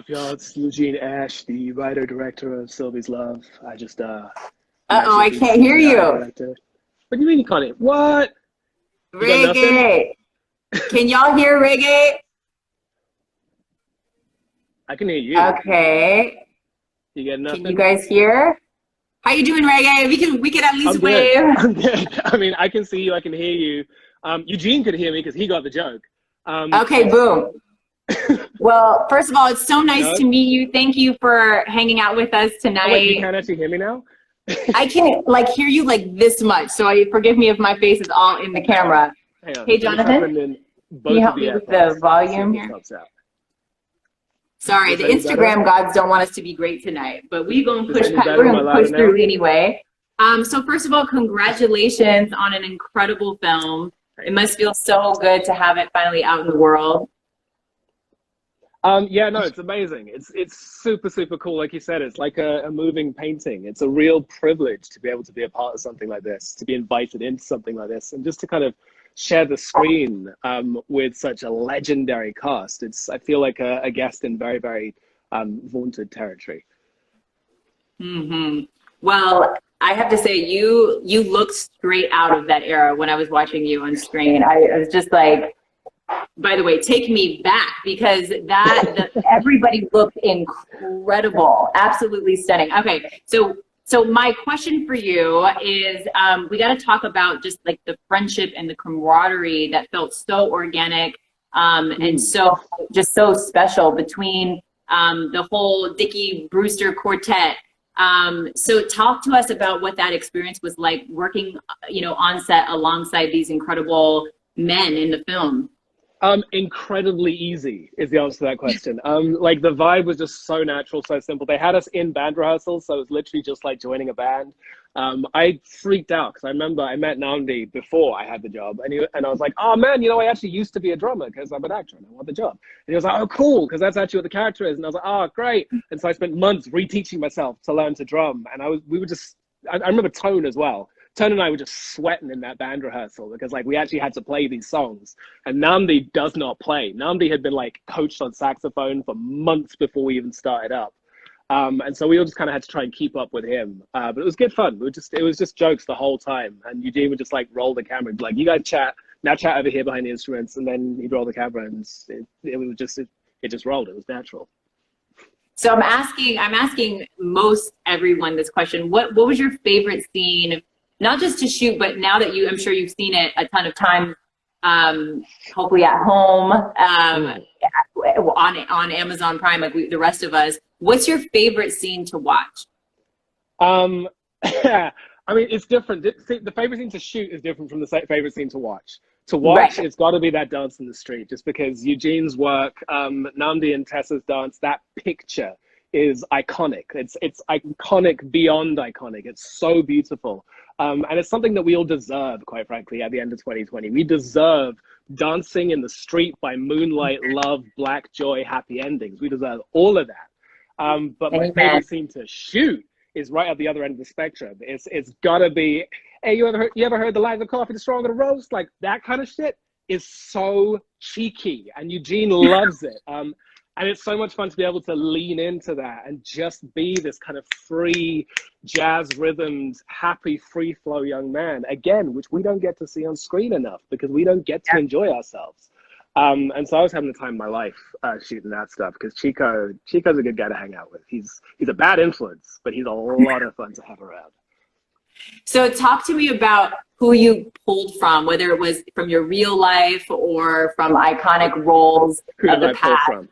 up, y'all? It's Eugene Ashe, the writer-director of Sylvie's Love. Uh-oh, I can't hear you. Director. What do you mean you can't hear? What? You got nothing? Rege. Can y'all hear Rege? I can hear you. Okay. You get nothing? Can you guys hear? How you doing, Rege? We can at least wave. I'm good. I mean, I can see you. I can hear you. Eugene could hear me because he got the joke. Okay, boom. Well, first of all, it's so nice to meet you. Thank you for hanging out with us tonight. Oh, wait, you can't actually hear me now? I can hear you like this much, so forgive me if my face is all in the camera. Hey, Jonathan, can you help me with the volume here? Sorry, the Instagram gods don't want us to be great tonight, but we're gonna push through anyway. So first of all, congratulations on an incredible film. It must feel so good to have it finally out in the world. Yeah, no, it's amazing. It's super, super cool. Like you said, it's like a moving painting. It's a real privilege to be able to be a part of something like this, to be invited into something like this, and just to kind of share the screen with such a legendary cast. I feel like a guest in very, very vaunted territory. Mm-hmm. Well, I have to say, you looked straight out of that era when I was watching you on screen. I was just like, by the way, take me back, because everybody looked incredible, absolutely stunning. Okay, so my question for you is, we got to talk about just like the friendship and the camaraderie that felt so organic and so special between the whole Dickie Brewster quartet. So talk to us about what that experience was like working, on set alongside these incredible men in the film. Incredibly easy is the answer to that question. Like the vibe was just so natural, so simple. They had us in band rehearsals, so it was literally just like joining a band. I freaked out because I remember I met Nnamdi before I had the job, and I was like, oh man, I actually used to be a drummer because I'm an actor and I want the job. And he was like, oh cool, because that's actually what the character is. And I was like, oh great. And so I spent months reteaching myself to learn to drum, and I remember Tone as well. Tone and I were just sweating in that band rehearsal because we actually had to play these songs, and Nnamdi does not play. Nnamdi had been coached on saxophone for months before we even started up. And so we all just kind of had to try and keep up with him. But it was good fun. It was just jokes the whole time. And Eugene would just roll the camera and be like, you guys chat over here behind the instruments. And then he'd roll the camera, and it just rolled. It was natural. So I'm asking most everyone this question. What was your favorite scene? Not just to shoot, but now that I'm sure you've seen it a ton of times, hopefully at home, on Amazon Prime, the rest of us. What's your favorite scene to watch? I mean, it's different. The favorite scene to shoot is different from the favorite scene to watch. To watch, It's got to be that dance in the street, just because Eugene's work, Nnamdi and Tessa's dance, that picture is iconic. It's iconic beyond iconic. It's so beautiful. And it's something that we all deserve, quite frankly, at the end of 2020. We deserve dancing in the street by moonlight, love, black joy, happy endings. We deserve all of that. But my favorite scene to shoot is right at the other end of the spectrum. It's gotta be, hey, you ever heard the lines of coffee, the stronger the roast? Like that kind of shit is so cheeky, and Eugene loves it. And it's so much fun to be able to lean into that and just be this kind of free, jazz rhythmed, happy, free flow young man, again, which we don't get to see on screen enough because we don't get to enjoy ourselves. And so I was having the time of my life shooting that stuff, because Chico's a good guy to hang out with. He's a bad influence, but he's a lot of fun to have around. So talk to me about who you pulled from, whether it was from your real life or from iconic roles of the past.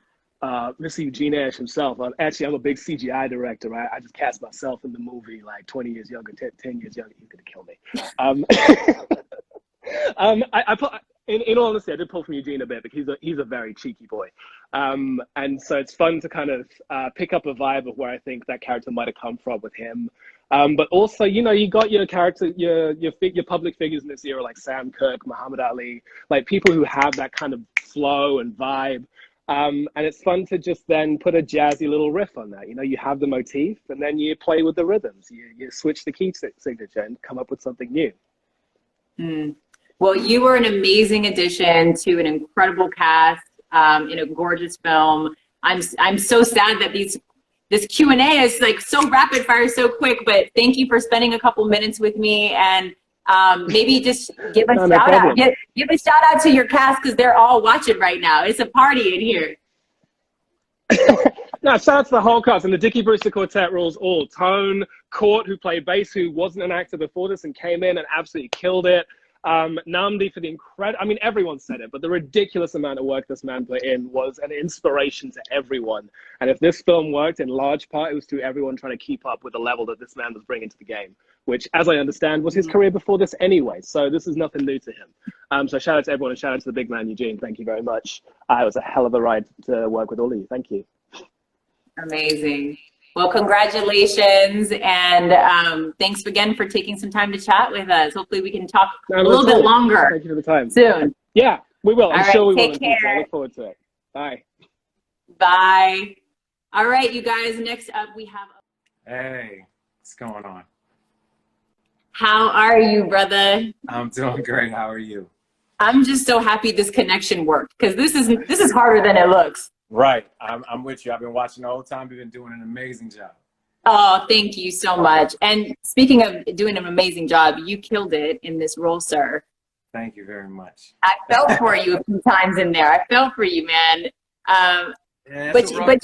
Mr. Eugene Ashe himself. Actually, I'm a big CGI director, right? I just cast myself in the movie 20 years younger, 10 years younger. He's gonna kill me. In all honesty, I did pull from Eugene a bit, because he's a very cheeky boy. And so it's fun to kind of pick up a vibe of where I think that character might have come from with him. But also, you got your character, your public figures in this era, like Sam Cooke, Muhammad Ali, people who have that kind of flow and vibe. And it's fun to just then put a jazzy little riff on that. You have the motif, and then you play with the rhythms. You switch the key signature and come up with something new. Well, you were an amazing addition to an incredible cast in a gorgeous film. I'm so sad that this Q&A is like so rapid fire, so quick, but thank you for spending a couple minutes with me, and maybe just give a shout out. Give a shout out to your cast, because they're all watching right now. It's a party in here. No, shout out to the whole cast, and the Dickie Brewster Quartet rules all. Tone, Court, who played bass, who wasn't an actor before this and came in and absolutely killed it. Nnamdi for the incredible, I mean, everyone said it, but the ridiculous amount of work this man put in was an inspiration to everyone. And if this film worked, in large part, it was through everyone trying to keep up with the level that this man was bringing to the game, which, as I understand, was his career before this anyway. So this is nothing new to him. So shout out to everyone, and shout out to the big man, Eugene. Thank you very much. It was a hell of a ride to work with all of you. Thank you. Amazing. Well, congratulations, and thanks again for taking some time to chat with us. Hopefully we can talk a little bit longer. Thank you for the time. Soon. Yeah, we will. I'm sure we will. Take care. I look forward to it. Bye. Bye. All right, you guys, next up we have... Hey, what's going on? How are you, brother? I'm doing great. How are you? I'm just so happy this connection worked, because this is harder than it looks. Right. I'm with you. I've been watching the whole time. You've been doing an amazing job. Oh, thank you so much. And speaking of doing an amazing job, you killed it in this role, sir. Thank you very much. I felt for you a few times in there. I felt for you, man. Yeah, but you know,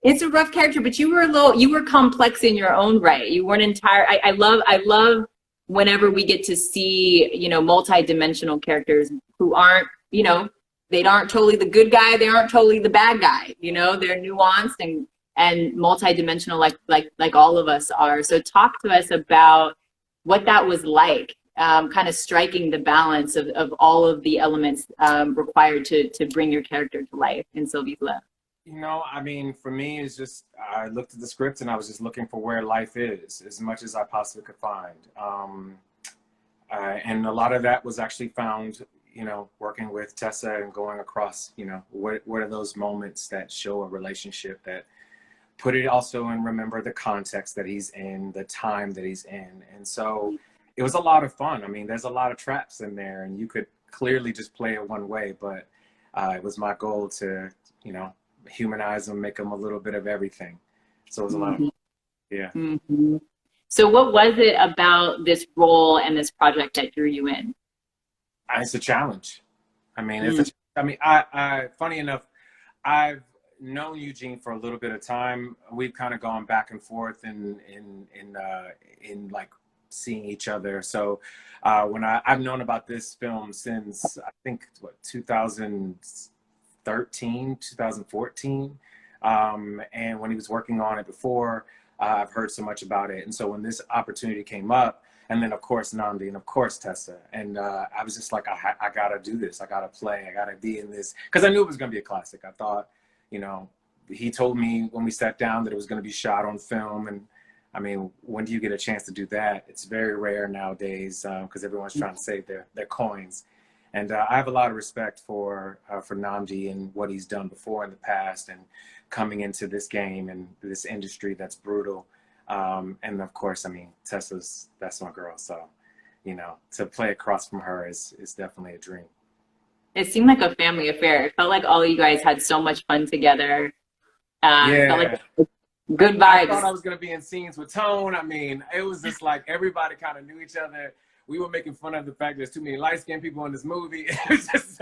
it's a rough character, but you were complex in your own right. You weren't entire. I love whenever we get to see, you know, multi-dimensional characters who aren't, you know, they aren't totally the good guy, they aren't totally the bad guy. You know, they're nuanced and multi-dimensional, like all of us are. So talk to us about what that was like, kind of striking the balance of all of the elements required to bring your character to life in Sylvie's Love. You know, I mean, for me, it's just, I looked at the script and I was just looking for where life is as much as I possibly could find. And a lot of that was actually found, you know, working with Tessa and going across, you know, what are those moments that show a relationship, that put it also in, remember the context that he's in, the time that he's in. And so it was a lot of fun. I mean, there's a lot of traps in there and you could clearly just play it one way, but it was my goal to, you know, humanize them, make them a little bit of everything. So it was a lot of fun. Yeah. Mm-hmm. So what was it about this role and this project that drew you in? It's a challenge. I mean, I funny enough, I've known Eugene for a little bit of time. We've kind of gone back and forth in like seeing each other. So when I've known about this film since I think 2013, 2014, and when he was working on it before, I've heard so much about it. And so when this opportunity came up, and then of course Nnamdi, and of course Tessa, and I was just like, I gotta do this. I gotta play. I gotta be in this, because I knew it was gonna be a classic. I thought, you know, he told me when we sat down that it was gonna be shot on film, and I mean, when do you get a chance to do that? It's very rare nowadays because everyone's trying to save their coins. And I have a lot of respect for Nnamdi and what he's done before in the past, and coming into this game and this industry that's brutal. And of course, I mean, that's my girl. So, you know, to play across from her is definitely a dream. It seemed like a family affair. It felt like all of you guys had so much fun together. Yeah. It felt like good vibes. I thought I was going to be in scenes with Tone. I mean, it was just like everybody kind of knew each other. We were making fun of the fact there's too many light-skinned people in this movie. It was just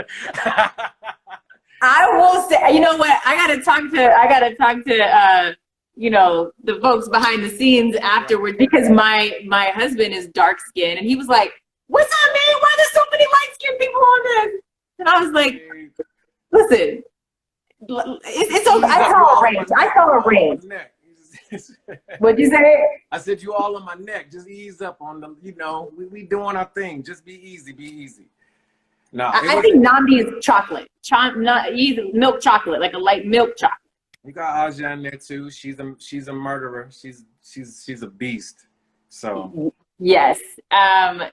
I will say, you know what? I gotta talk to you know, the folks behind the scenes afterwards, because my husband is dark skinned, and he was like, "What's up, man? Why there's so many light-skinned people on this?" And I was like, "Listen, it's okay. I saw a range. What'd you say? I said, you all on my neck. Just ease up on the, you know, we doing our thing. Just be easy, be easy. No, I think Nnamdi is chocolate. He's milk chocolate, like a light milk chocolate. You got Ashe in there too. She's a murderer. She's a beast. So yes.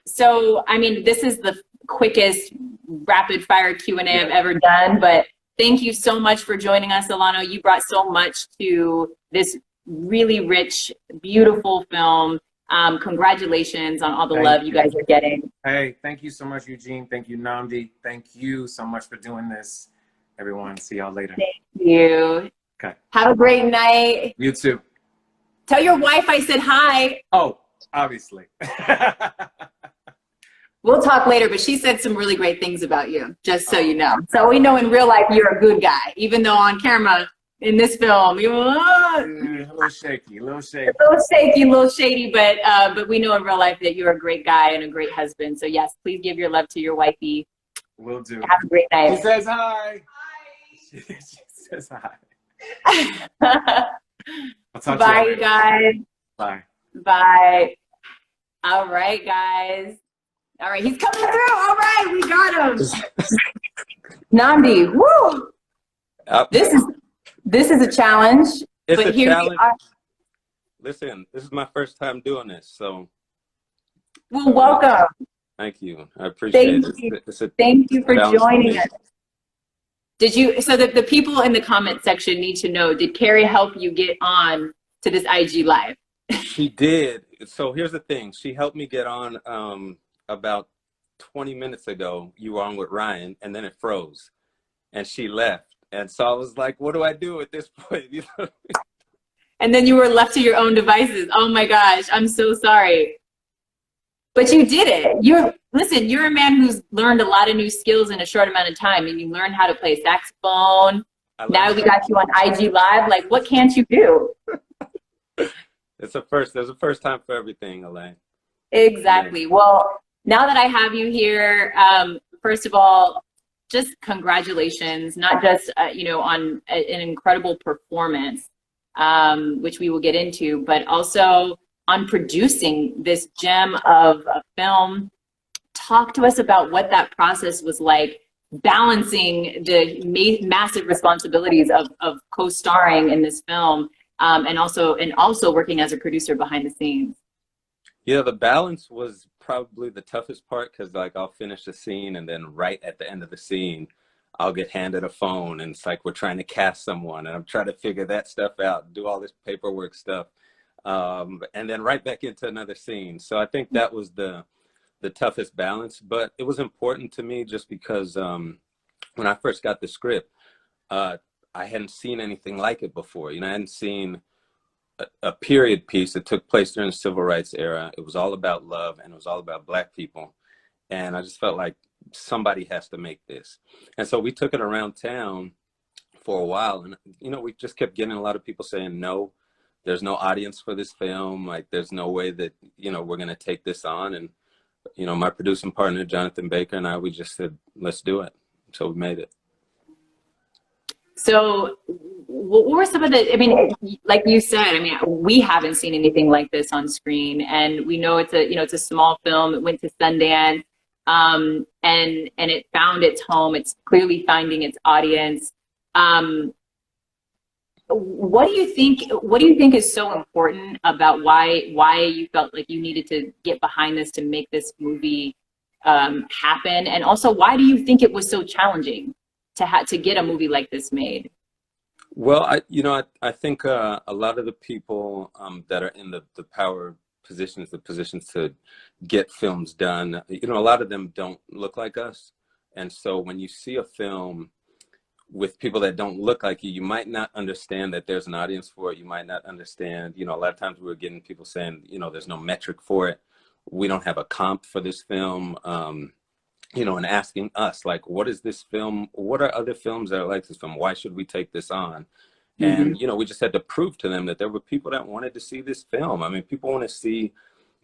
So I mean, this is the quickest rapid fire Q&A I've ever done, but thank you so much for joining us, Alano. You brought so much to this really rich, beautiful film. Congratulations on all the love you guys are getting. Hey, thank you so much, Eugene. Thank you, Nnamdi. Thank you so much for doing this. everyone. See y'all later. Thank you. Okay. Have a great night. You too. Tell your wife I said hi. Oh, obviously. We'll talk later, but she said some really great things about you, just so you know. So we know in real life you're a good guy, even though on camera in this film, you're a little shaky, a little shaky. A little shaky, a little shady, but we know in real life that you're a great guy and a great husband. So yes, please give your love to your wifey. Will do. Have a great night. She says hi. Hi. She says hi. I'll talk to you Bye, later. guys. Bye. Bye. All right, guys. All right, he's coming through. All right, we got him. Nnamdi, woo! This is a challenge. It's but a here challenge. we are. Listen, this is my first time doing this, so. Well, welcome. Thank you. I appreciate it. Thank you for joining me. us. Did you, so that the people in the comment section need to know, did Carrie help you get on to this IG Live? She did. So here's the thing. She helped me get on about 20 minutes ago. You were on with Ryan, and then it froze. And she left. And so I was like, what do I do at this point? You know? And then you were left to your own devices. Oh my gosh, I'm so sorry. But you did it. Listen, you're a man who's learned a lot of new skills in a short amount of time. And you learned how to play saxophone. Now we got you on IG Live. Like, what can't you do? It's a first. There's a first time for everything, Elaine. Exactly. Yeah. Well, now that I have you here, first of all, just congratulations, not just, on an incredible performance, which we will get into, but also on producing this gem of a film. Talk to us about what that process was like, balancing the massive responsibilities of co-starring in this film, and also working as a producer behind the scenes. Yeah, the balance was probably the toughest part, because like I'll finish the scene and then right at the end of the scene, I'll get handed a phone and it's like we're trying to cast someone and I'm trying to figure that stuff out, do all this paperwork stuff, and then right back into another scene. So I think that was the toughest balance, but it was important to me just because when I first got the script, I hadn't seen anything like it before. I hadn't seen a period piece that took place during the civil rights era. It was all about love and it was all about Black people. And I just felt like somebody has to make this. And so we took it around town for a while. And, we just kept getting a lot of people saying, no, there's no audience for this film. Like, there's no way that, we're going to take this on. And, my producing partner, Jonathan Baker, and we just said, let's do it. So we made it. So what were some of like you said, we haven't seen anything like this on screen, and we know it's a small film. It went to Sundance, and it found its home. It's clearly finding its audience. What do you think is so important about why you felt like you needed to get behind this to make this movie happen? And also, why do you think it was so challenging to get a movie like this made? Well, I think a lot of the people that are in the power positions, the positions to get films done, a lot of them don't look like us. And so when you see a film with people that don't look like you, you might not understand that there's an audience for it. You might not understand, a lot of times we were getting people saying, there's no metric for it. We don't have a comp for this film. And asking us, like, what is this film? What are other films that are like this film? Why should we take this on? And, we just had to prove to them that there were people that wanted to see this film. People want to see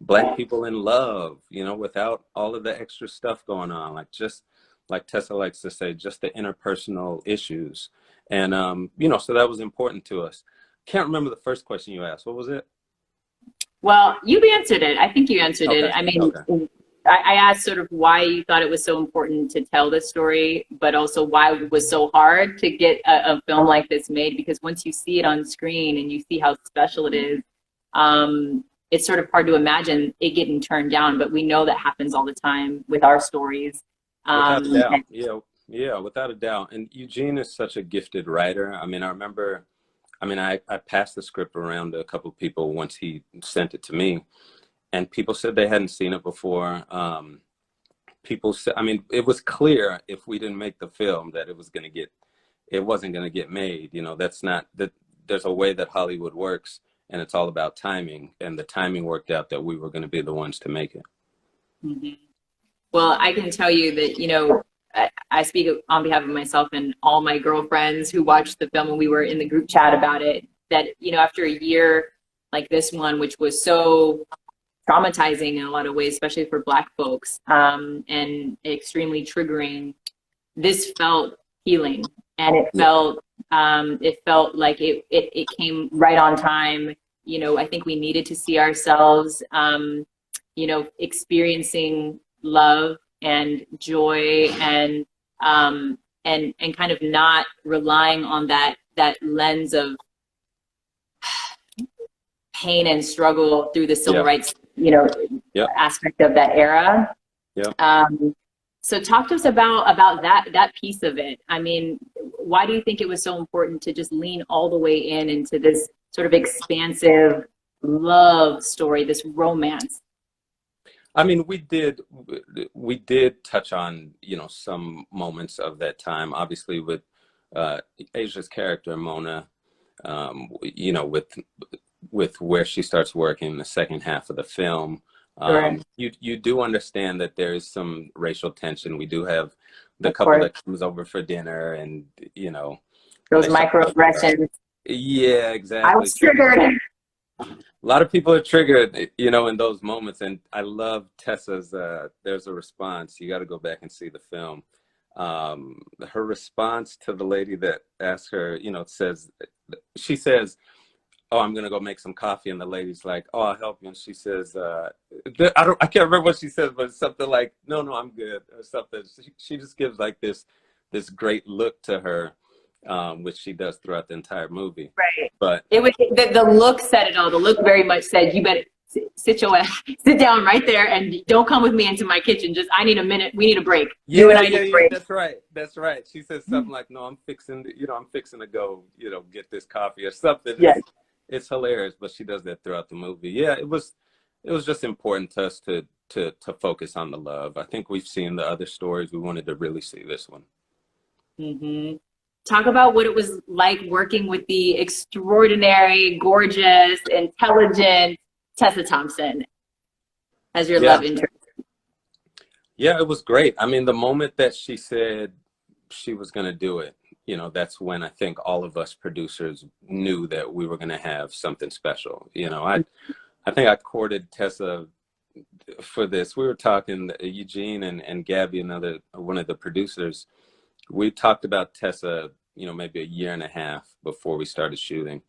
Black people in love, without all of the extra stuff going on. Like, just like Tessa likes to say, just the interpersonal issues. And, so that was important to us. Can't remember the first question you asked. What was it? Well, you answered it. I think you answered it. Okay. I asked sort of why you thought it was so important to tell this story, but also why it was so hard to get a film like this made, because once you see it on screen and you see how special it is, it's sort of hard to imagine it getting turned down, but we know that happens all the time with our stories. Without a doubt. Yeah, without a doubt. And Eugene is such a gifted writer. I remember, I passed the script around to a couple of people once he sent it to me. And people said they hadn't seen it before. People said, it was clear if we didn't make the film that it was going to get it wasn't going to get made. You know, that's not that. There's a way that Hollywood works, and it's all about timing. And the timing worked out that we were going to be the ones to make it. Mm-hmm. Well, I can tell you that, you know, I speak on behalf of myself and all my girlfriends who watched the film, and we were in the group chat about it, that, you know, after a year like this one, which was so traumatizing in a lot of ways, especially for Black folks, and extremely triggering, this felt healing. And it felt like it came right on time. You know, I think we needed to see ourselves, you know, experiencing love and joy, and kind of not relying on that lens of pain and struggle through the civil rights, you know, aspect of that era. So talk to us about that piece of it. I mean, why do you think it was so important to just lean all the way into this sort of expansive love story, this romance? I mean, we did touch on, you know, some moments of that time, obviously with Asia's character, Mona, you know, with where she starts working in the second half of the film. You do understand that there is some racial tension. We do have the couple that comes over for dinner, and, you know, those microaggressions. Yeah, exactly. I was triggered. A lot of people are triggered, you know, in those moments. And I love Tessa's, there's a response. You got to go back and see the film. Her response to the lady that asked her, you know, she says, "Oh, I'm going to go make some coffee." And the lady's like, "Oh, I'll help you." And she says, I can't remember what she says, but it's something like, no, I'm good, or something. She just gives like this great look to her, which she does throughout the entire movie. Right. But it was the look said it all. The look very much said, "You better sit down right there, and don't come with me into my kitchen. Just, I need a minute. We need a break. You and I need a break." That's right. She says something like, "No, I'm fixing to go, you know, get this coffee," or something. Yes. It's hilarious, but she does that throughout the movie. Yeah, it was just important to us to focus on the love. I think we've seen the other stories. We wanted to really see this one. Mm-hmm. Talk about what it was like working with the extraordinary, gorgeous, intelligent Tessa Thompson as your love interest. Yeah, it was great. I mean, the moment that she said she was going to do it, you know, that's when I think all of us producers knew that we were going to have something special. You know, I think I courted Tessa for this. We were talking, Eugene and Gabby, one of the producers, we talked about Tessa, you know, maybe a year and a half before we started shooting.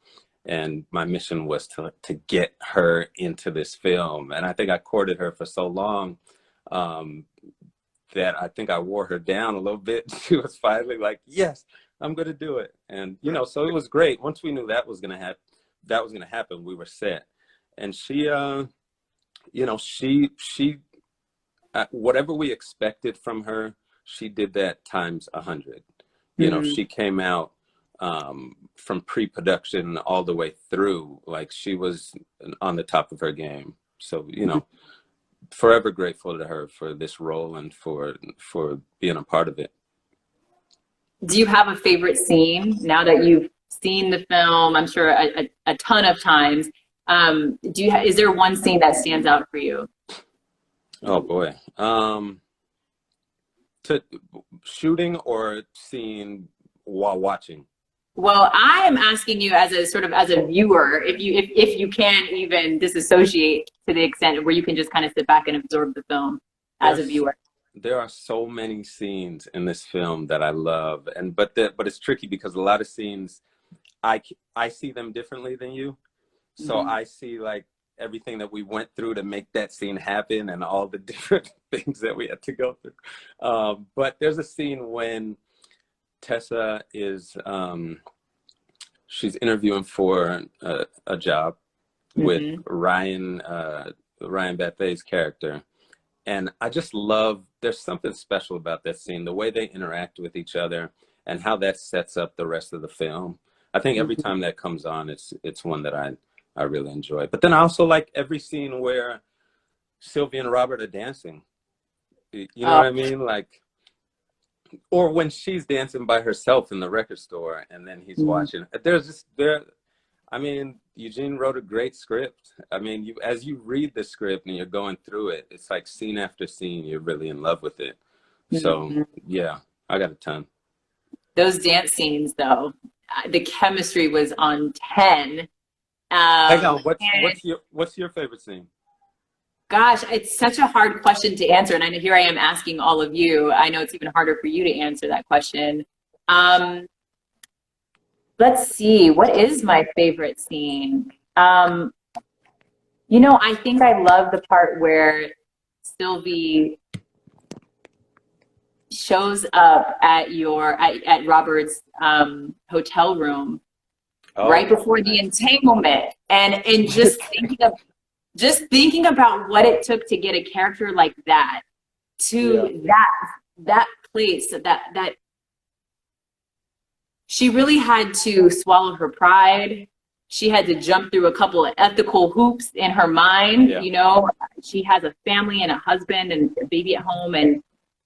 And my mission was to get her into this film. And I think I courted her for so long that I think I wore her down a little bit. She was finally like, "Yes, I'm going to do it." And, you know, so it was great. Once we knew that was going to happen, we were set. And she, you know, she whatever we expected from her, she did that times 100. You know, she came out from pre-production all the way through, like she was on the top of her game. So, you know, forever grateful to her for this role and for being a part of it. Do you have a favorite scene now that you've seen the film? I'm sure a ton of times. Is there one scene that stands out for you? Oh boy. To shooting or seeing while watching? Well, I am asking you as a viewer, if you can even disassociate to the extent where you can just kind of sit back and absorb the film as a viewer. There are so many scenes in this film that I love, but it's tricky because a lot of scenes I see them differently than you. So I see like everything that we went through to make that scene happen and all the different things that we had to go through. But there's a scene when Tessa is she's interviewing for a job with Ryan Bethay's character, and I just love, there's something special about that scene, the way they interact with each other and how that sets up the rest of the film. I think every time that comes on, it's one that I really enjoy. But then I also like every scene where Sylvie and Robert are dancing. You know what I mean? Like, or when she's dancing by herself in the record store and then he's watching. I mean, Eugene wrote a great script. I mean, as you read the script and you're going through it, it's like scene after scene, you're really in love with it. So yeah, I got a ton. Those dance scenes though, the chemistry was on 10. Hang on, what's your favorite scene? Gosh, it's such a hard question to answer. And here I am asking all of you. I know it's even harder for you to answer that question. Let's see, what is my favorite scene? You know, I think I love the part where Sylvie shows up at Robert's hotel room right before the entanglement, and just thinking about what it took to get a character like that to that place, that she really had to swallow her pride. She had to jump through a couple of ethical hoops in her mind. You know, she has a family and a husband and a baby at home,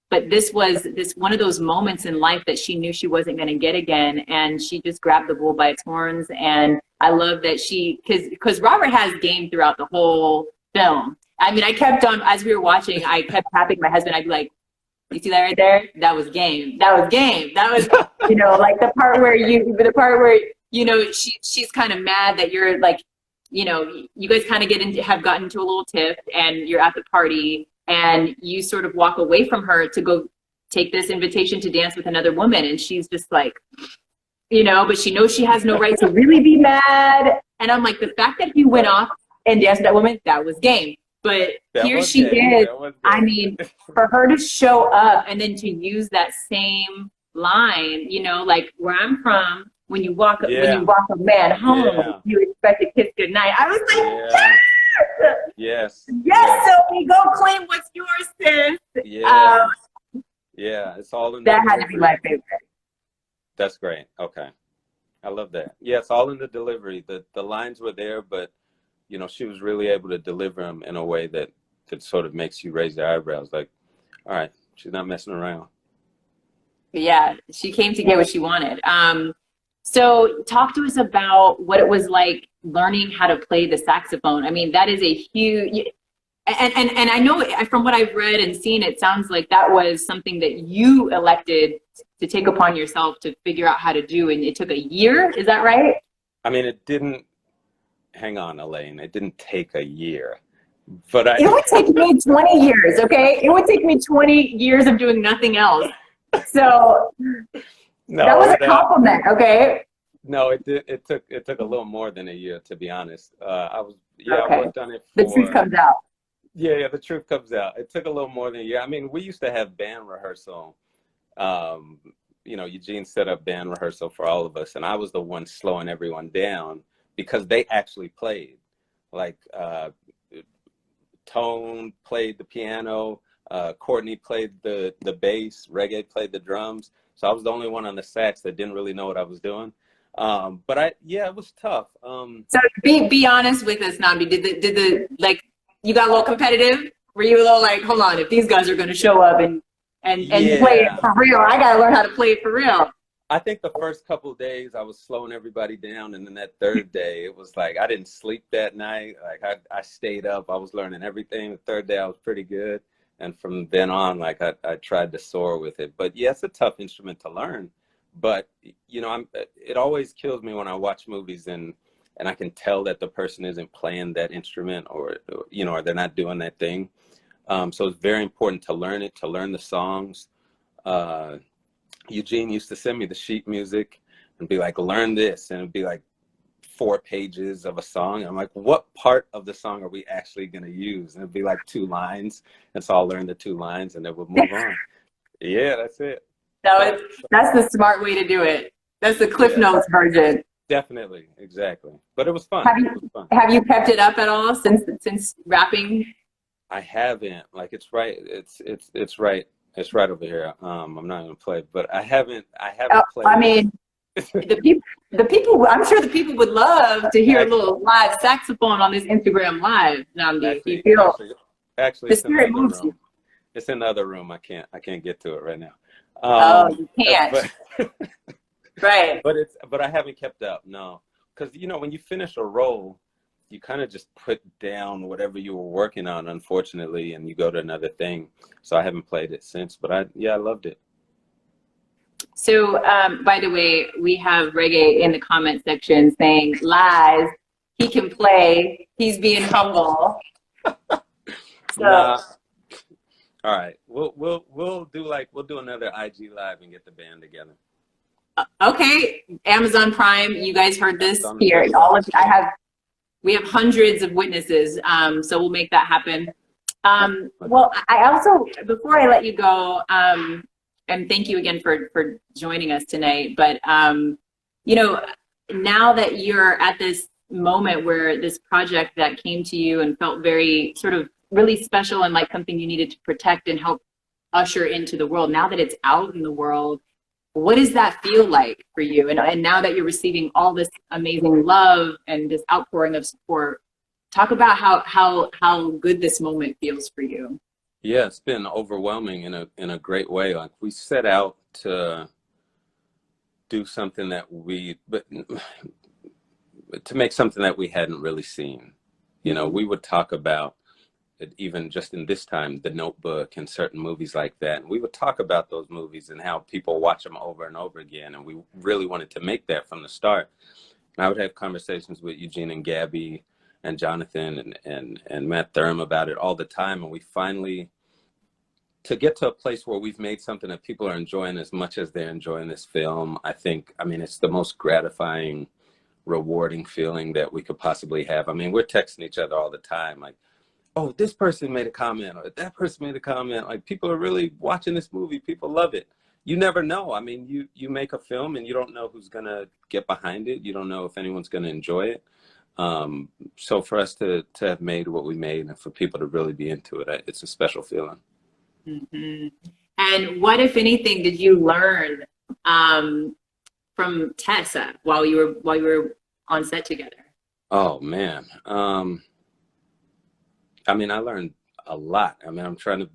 but this was one of those moments in life that she knew she wasn't going to get again, and she just grabbed the bull by its horns. And I love that because Robert has game throughout the whole film. I mean, I kept on, as we were watching, I kept tapping my husband. I'd be like, "You see that right there? That was game. That was game. That was," you know, like the part where you know, she's kind of mad that you're like, you know, you guys kind of have gotten into a little tiff, and you're at the party, and you sort of walk away from her to go take this invitation to dance with another woman, and she's just like, you know, but she knows she has no right to really be mad. And I'm like, the fact that he went off and danced with that woman, that was game. But here she is. I mean, for her to show up and then to use that same line, you know, like, where I'm from, when you walk a man home, you expect a kiss goodnight. I was like, yes, so we go claim what's yours, sis. It's all in that had to be my favorite. That's great. Okay, I love that. Yeah, it's all in the delivery. The lines were there, but you know, she was really able to deliver them in a way that sort of makes you raise your eyebrows. Like, all right, she's not messing around. Yeah, she came to get what she wanted. So talk to us about what it was like learning how to play the saxophone. I mean, that is a huge, and I know from what I've read and seen, it sounds like that was something that you elected to take upon yourself to figure out how to do, and it took a year. Is that right? I mean, it didn't, hang on, Elaine, it didn't take a year. But it would take me 20 years, okay? It would take me 20 years of doing nothing else. So no, that was a compliment, okay? No, it took a little more than a year, to be honest. I worked on it the truth comes out. Yeah, the truth comes out. It took a little more than a year. I mean, we used to have band rehearsal. You know, Eugene set up band rehearsal for all of us, and I was the one slowing everyone down because they actually played. Like, Tone played the piano, Courtney played the bass, Rege played the drums. So I was the only one on the sax that didn't really know what I was doing. But it was tough. So be honest with us, Nnamdi. Did the like, you got a little competitive? Were you a little like, hold on, if these guys are going to show up and play it for real, I got to learn how to play it for real. I think the first couple of days I was slowing everybody down, and then that third day it was like I didn't sleep that night. Like I stayed up. I was learning everything. The third day I was pretty good, and from then on, like I tried to soar with it. But yeah, it's a tough instrument to learn. But you know, it always kills me when I watch movies and I can tell that the person isn't playing that instrument, or you know, or they're not doing that thing. So it's very important to learn it, to learn the songs. Eugene used to send me the sheet music and be like, learn this, and it'd be like 4 pages of a song. I'm like, what part of the song are we actually going to use? And it'd be like 2 lines, and so I'll learn the 2 lines and then we'll move on. Yeah, that's it. That's the smart way to do it. That's the Cliff Notes version. Definitely, exactly. But it was fun. Have you kept it up at all since rapping? I haven't. Like, it's right. It's right. It's right over here. I'm not gonna play, but I haven't played. I mean, the people. I'm sure the people would love to hear a little live saxophone on this Instagram live. Nnamdi, you feel actually, the spirit moves you. It's in the other room. I can't get to it right now. Oh, you can't. But, Right. but I haven't kept up, no. Because, you know, when you finish a role, you kind of just put down whatever you were working on, unfortunately, and you go to another thing. So I haven't played it since, but I loved it. So, by the way, we have Regé in the comment section saying, lies, he can play, he's being humble. So, Nah. All right, we'll do another IG live and get the band together. okay, Amazon Prime, you guys heard this On the here. website. We have hundreds of witnesses, so we'll make that happen. Well, I also, before I let you go, and thank you again for joining us tonight, but you know, now that you're at this moment where this project that came to you and felt very sort of really special and like something you needed to protect and help usher into the world, now that it's out in the world, what does that feel like for you? And now that you're receiving all this amazing love and this outpouring of support, talk about how good this moment feels for you. Yeah, it's been overwhelming in a great way. Like, we set out to do something to make something that we hadn't really seen. You know, we would talk about it, even just in this time, The Notebook and certain movies like that. And we would talk about those movies and how people watch them over and over again. And we really wanted to make that from the start. And I would have conversations with Eugene and Gabby and Jonathan and Matt Thurm about it all the time. And we finally, to get to a place where we've made something that people are enjoying as much as they're enjoying this film, I mean, it's the most gratifying, rewarding feeling that we could possibly have. I mean, we're texting each other all the time, like, oh, this person made a comment, or that person made a comment. Like, people are really watching this movie. People love it. You never know. I mean, you make a film and you don't know who's going to get behind it. You don't know if anyone's going to enjoy it. So for us to have made what we made and for people to really be into it, it's a special feeling. Mm-hmm. And what, if anything, did you learn from Tessa while you were on set together? Oh, man. I mean, I learned a lot. I mean, I'm trying to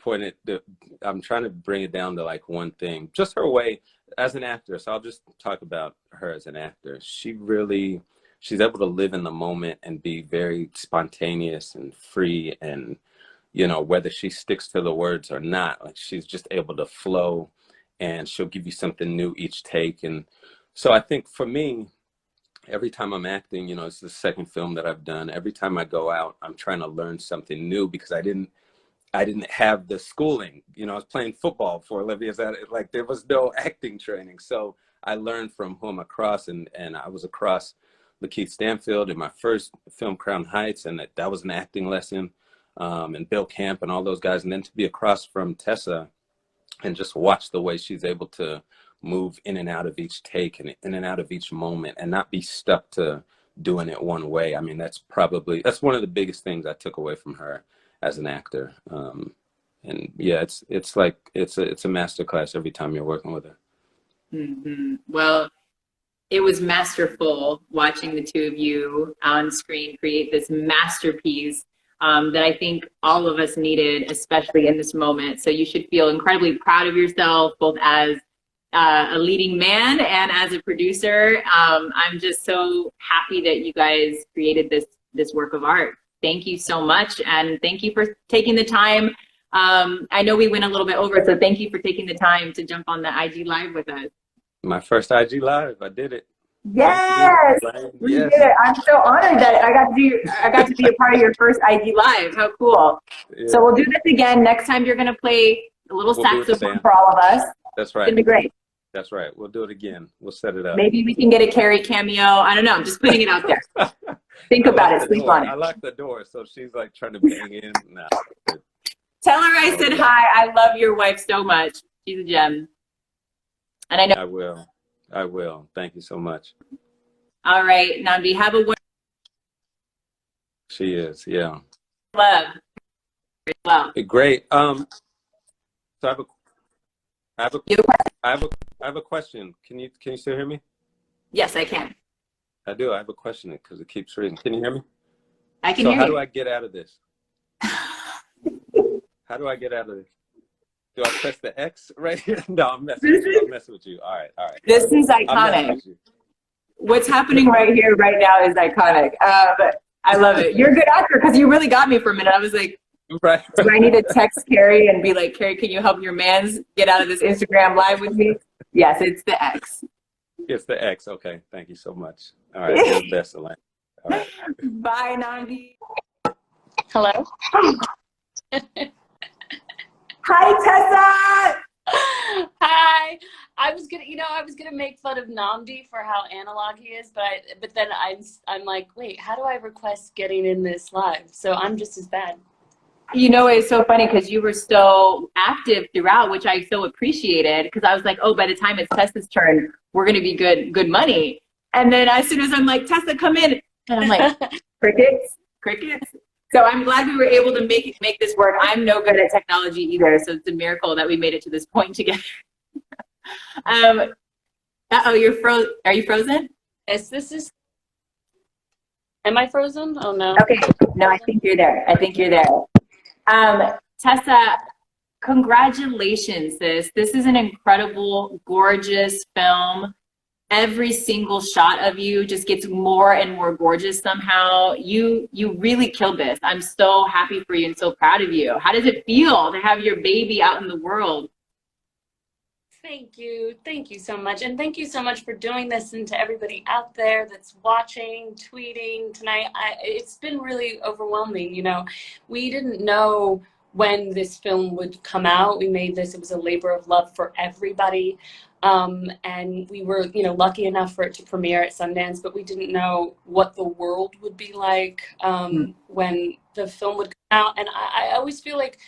bring it down to like one thing, just her way as an actor. So I'll just talk about her as an actor. She's able to live in the moment and be very spontaneous and free. And, you know, whether she sticks to the words or not, like, she's just able to flow, and she'll give you something new each take. And so I think for me, every time I'm acting, you know, it's the second film that I've done. Every time I go out, I'm trying to learn something new, because I didn't have the schooling. You know, I was playing football for 11 years. Like, there was no acting training. So I learned from who I'm across, and I was across Lakeith Stanfield in my first film, Crown Heights, and that was an acting lesson, and Bill Camp and all those guys. And then to be across from Tessa and just watch the way she's able to move in and out of each take and in and out of each moment and not be stuck to doing it one way. I mean, that's one of the biggest things I took away from her as an actor. And yeah, it's like a masterclass every time you're working with her. Mm-hmm. Well, it was masterful watching the two of you on screen create this masterpiece that I think all of us needed, especially in this moment. So you should feel incredibly proud of yourself, both as a leading man and as a producer. I'm just so happy that you guys created this work of art. Thank you so much, and thank you for taking the time. I know we went a little bit over, so thank you for taking the time to jump on the IG Live with us. My first IG Live, I did it. Yes, we did it. I'm so honored that I got to be a part of your first IG Live. How cool! Yeah. So we'll do this again next time. You're gonna play a little saxophone for all of us. That's right. It's gonna be great. That's right. We'll do it again. We'll set it up. Maybe we can get a Carrie cameo. I don't know. I'm just putting it out there. Think about it. Sleep on it. I locked the door, so she's like trying to bang in. No. Tell her I said hi. I love your wife so much. She's a gem. And I know. I will. Thank you so much. All right, Nnamdi, have a wonderful. She is, yeah. Love. Well. Great. So I have a question. Can you still hear me? Yes, I can. I do. I have a question because it keeps reading. Can you hear me? I can hear you. So how do I get out of this? How do I get out of this? Do I press the X right here? No, I'm messing with you. All right, all right. This is I'm messing iconic. with you. What's happening right here, right now is iconic. I love it. You're a good actor because you really got me for a minute. I was like, Right. do I need to text Carrie and be like, Carrie, can you help your mans get out of this Instagram live with me? Yes, it's the X. It's the X. Okay, thank you so much. All right, you're the best, Alano. All right. Bye, Nnamdi. Hello. Hi, Tessa. Hi. I was gonna make fun of Nnamdi for how analog he is, but then I'm like, wait, how do I request getting in this live? So I'm just as bad. You know, it's so funny because you were so active throughout, which I so appreciated, because I was like, oh, by the time it's Tessa's turn, we're going to be good money. And then as soon as I'm like, Tessa, come in. And I'm like, crickets. So I'm glad we were able to make this work. I'm no good at technology either, so it's a miracle that we made it to this point together. Uh-oh, you're frozen. Are you frozen? Yes, this is. Am I frozen? Oh, no. Okay. No, I think you're there. Tessa, congratulations, sis. This is an incredible, gorgeous film. Every single shot of you just gets more and more gorgeous somehow. You really killed this. I'm so happy for you and so proud of you. How does it feel to have your baby out in the world? Thank you so much, and thank you so much for doing this, and to everybody out there that's watching, tweeting tonight. It's been really overwhelming. You know, we didn't know when this film would come out. We made this, it was a labor of love for everybody, and we were, you know, lucky enough for it to premiere at Sundance, but we didn't know what the world would be like when the film would come out. And I always feel like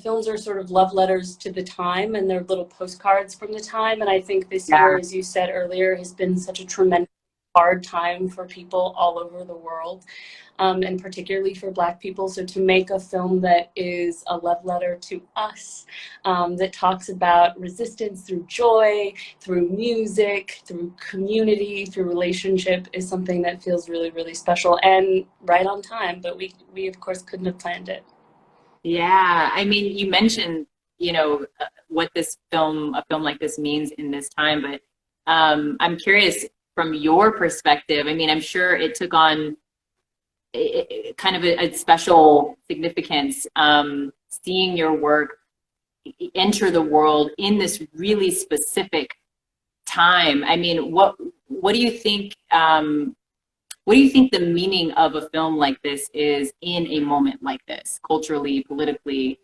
films are sort of love letters to the time, and they're little postcards from the time. And I think this year, as you said earlier, has been such a tremendous hard time for people all over the world, and particularly for Black people. So to make a film that is a love letter to us, that talks about resistance through joy, through music, through community, through relationship, is something that feels really, really special and right on time. But we of course couldn't have planned it. Yeah, I mean, you mentioned, you know, what a film like this means in this time, but I'm curious from your perspective. I mean, I'm sure it took on kind of a special significance, seeing your work enter the world in this really specific time. I mean, what do you think? What do you think the meaning of a film like this is in a moment like this, culturally, politically?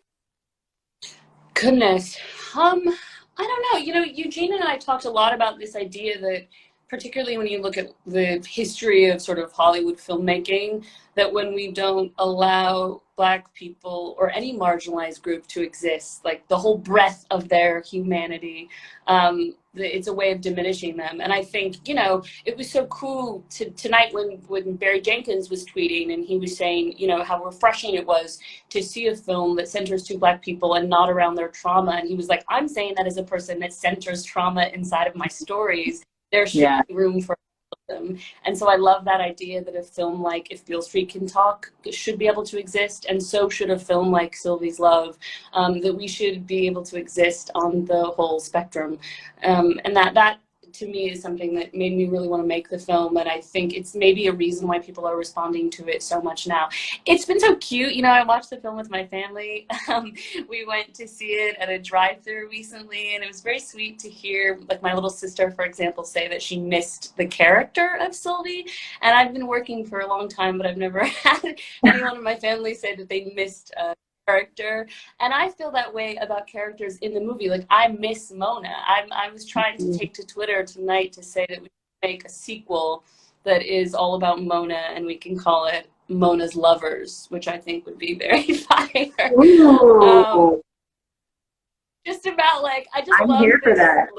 Goodness. I don't know. You know, Eugene and I talked a lot about this idea that, particularly when you look at the history of sort of Hollywood filmmaking, that when we don't allow Black people or any marginalized group to exist, like the whole breadth of their humanity, it's a way of diminishing them. And I think, you know, it was so cool tonight when Barry Jenkins was tweeting, and he was saying, you know, how refreshing it was to see a film that centers two Black people and not around their trauma. And he was like, I'm saying that as a person that centers trauma inside of my stories. There should be room for them. And so I love that idea that a film like If Beale Street Can Talk should be able to exist, and so should a film like Sylvie's Love, that we should be able to exist on the whole spectrum. And that to me is something that made me really want to make the film, and I think it's maybe a reason why people are responding to it so much now. It's been so cute. You know, I watched the film with my family. We went to see it at a drive-thru recently, and it was very sweet to hear, like, my little sister, for example, say that she missed the character of Sylvie. And I've been working for a long time, but I've never had anyone in my family say that they missed character. And I feel that way about characters in the movie. Like, I miss Mona. I was trying to take to Twitter tonight to say that we should make a sequel that is all about Mona, and we can call it Mona's Lovers, which I think would be very fire. Just about, like, I just love here for that.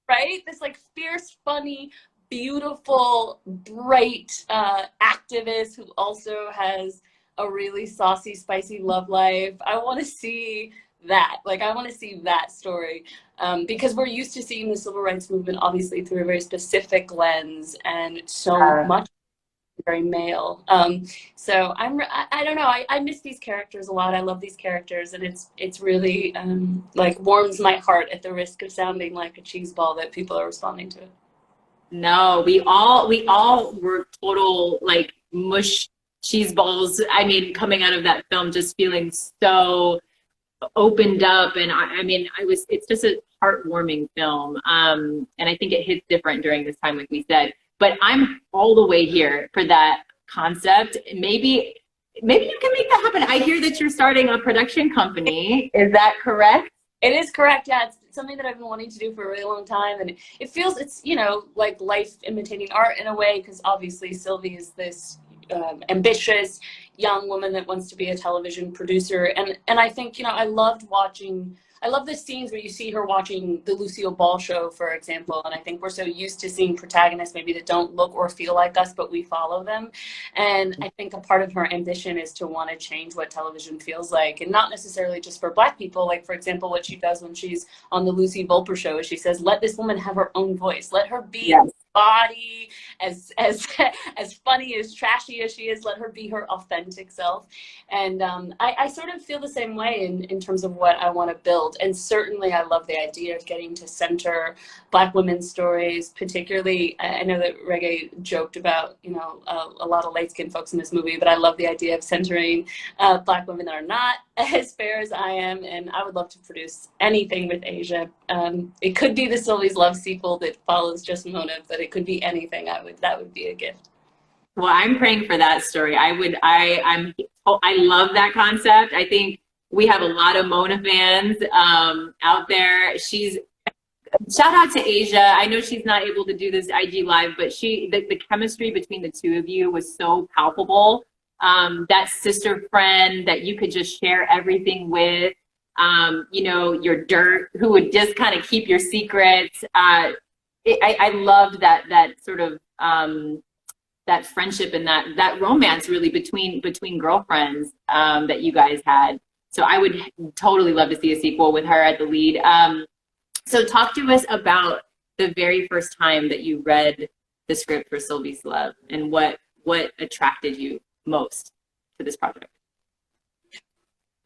Right? This, like, fierce, funny, beautiful, bright activist who also has a really saucy, spicy love life. I want to see that. Like, I want to see that story, because we're used to seeing the civil rights movement obviously through a very specific lens, and so much very male. So I don't know. I miss these characters a lot. I love these characters, and it's really like warms my heart at the risk of sounding like a cheese ball that people are responding to. No, we all were total like mush cheese balls. I mean, coming out of that film, just feeling so opened up, and I mean, it's just a heartwarming film, and I think it hits different during this time, like we said. But I'm all the way here for that concept. Maybe you can make that happen. I hear that you're starting a production company. Is that correct? It is correct. Yeah, it's something that I've been wanting to do for a really long time, and it feels it's like life imitating art in a way, because obviously Sylvie is this ambitious young woman that wants to be a television producer, and I think I love the scenes where you see her watching the Lucille Ball show, for example, and I think we're so used to seeing protagonists maybe that don't look or feel like us, but we follow them. And I think a part of her ambition is to want to change what television feels like, and not necessarily just for Black people. Like, for example, what she does when she's on the Lucy Volper show is she says, let this woman have her own voice. Let her be Yes. body, as funny, as trashy as she is, let her be her authentic self. And I sort of feel the same way in terms of what I want to build. And certainly I love the idea of getting to center Black women's stories. Particularly, I know that Regé joked about a lot of light-skinned folks in this movie, but I love the idea of centering Black women that are not as fair as I am, and I would love to produce anything with Asia. It could be the Sylvie's Love sequel that follows Just Mona, but it could be anything. That would be a gift. Well, I'm praying for that story. I love that concept. I think we have a lot of Mona fans out there. Shout out to Asia. I know she's not able to do this IG Live, but the chemistry between the two of you was so palpable. That sister friend that you could just share everything with, your dirt, who would just kind of keep your secrets. I loved that sort of that friendship and that romance really between girlfriends that you guys had. So I would totally love to see a sequel with her at the lead. So talk to us about the very first time that you read the script for Sylvie's Love, and what attracted you most to this project.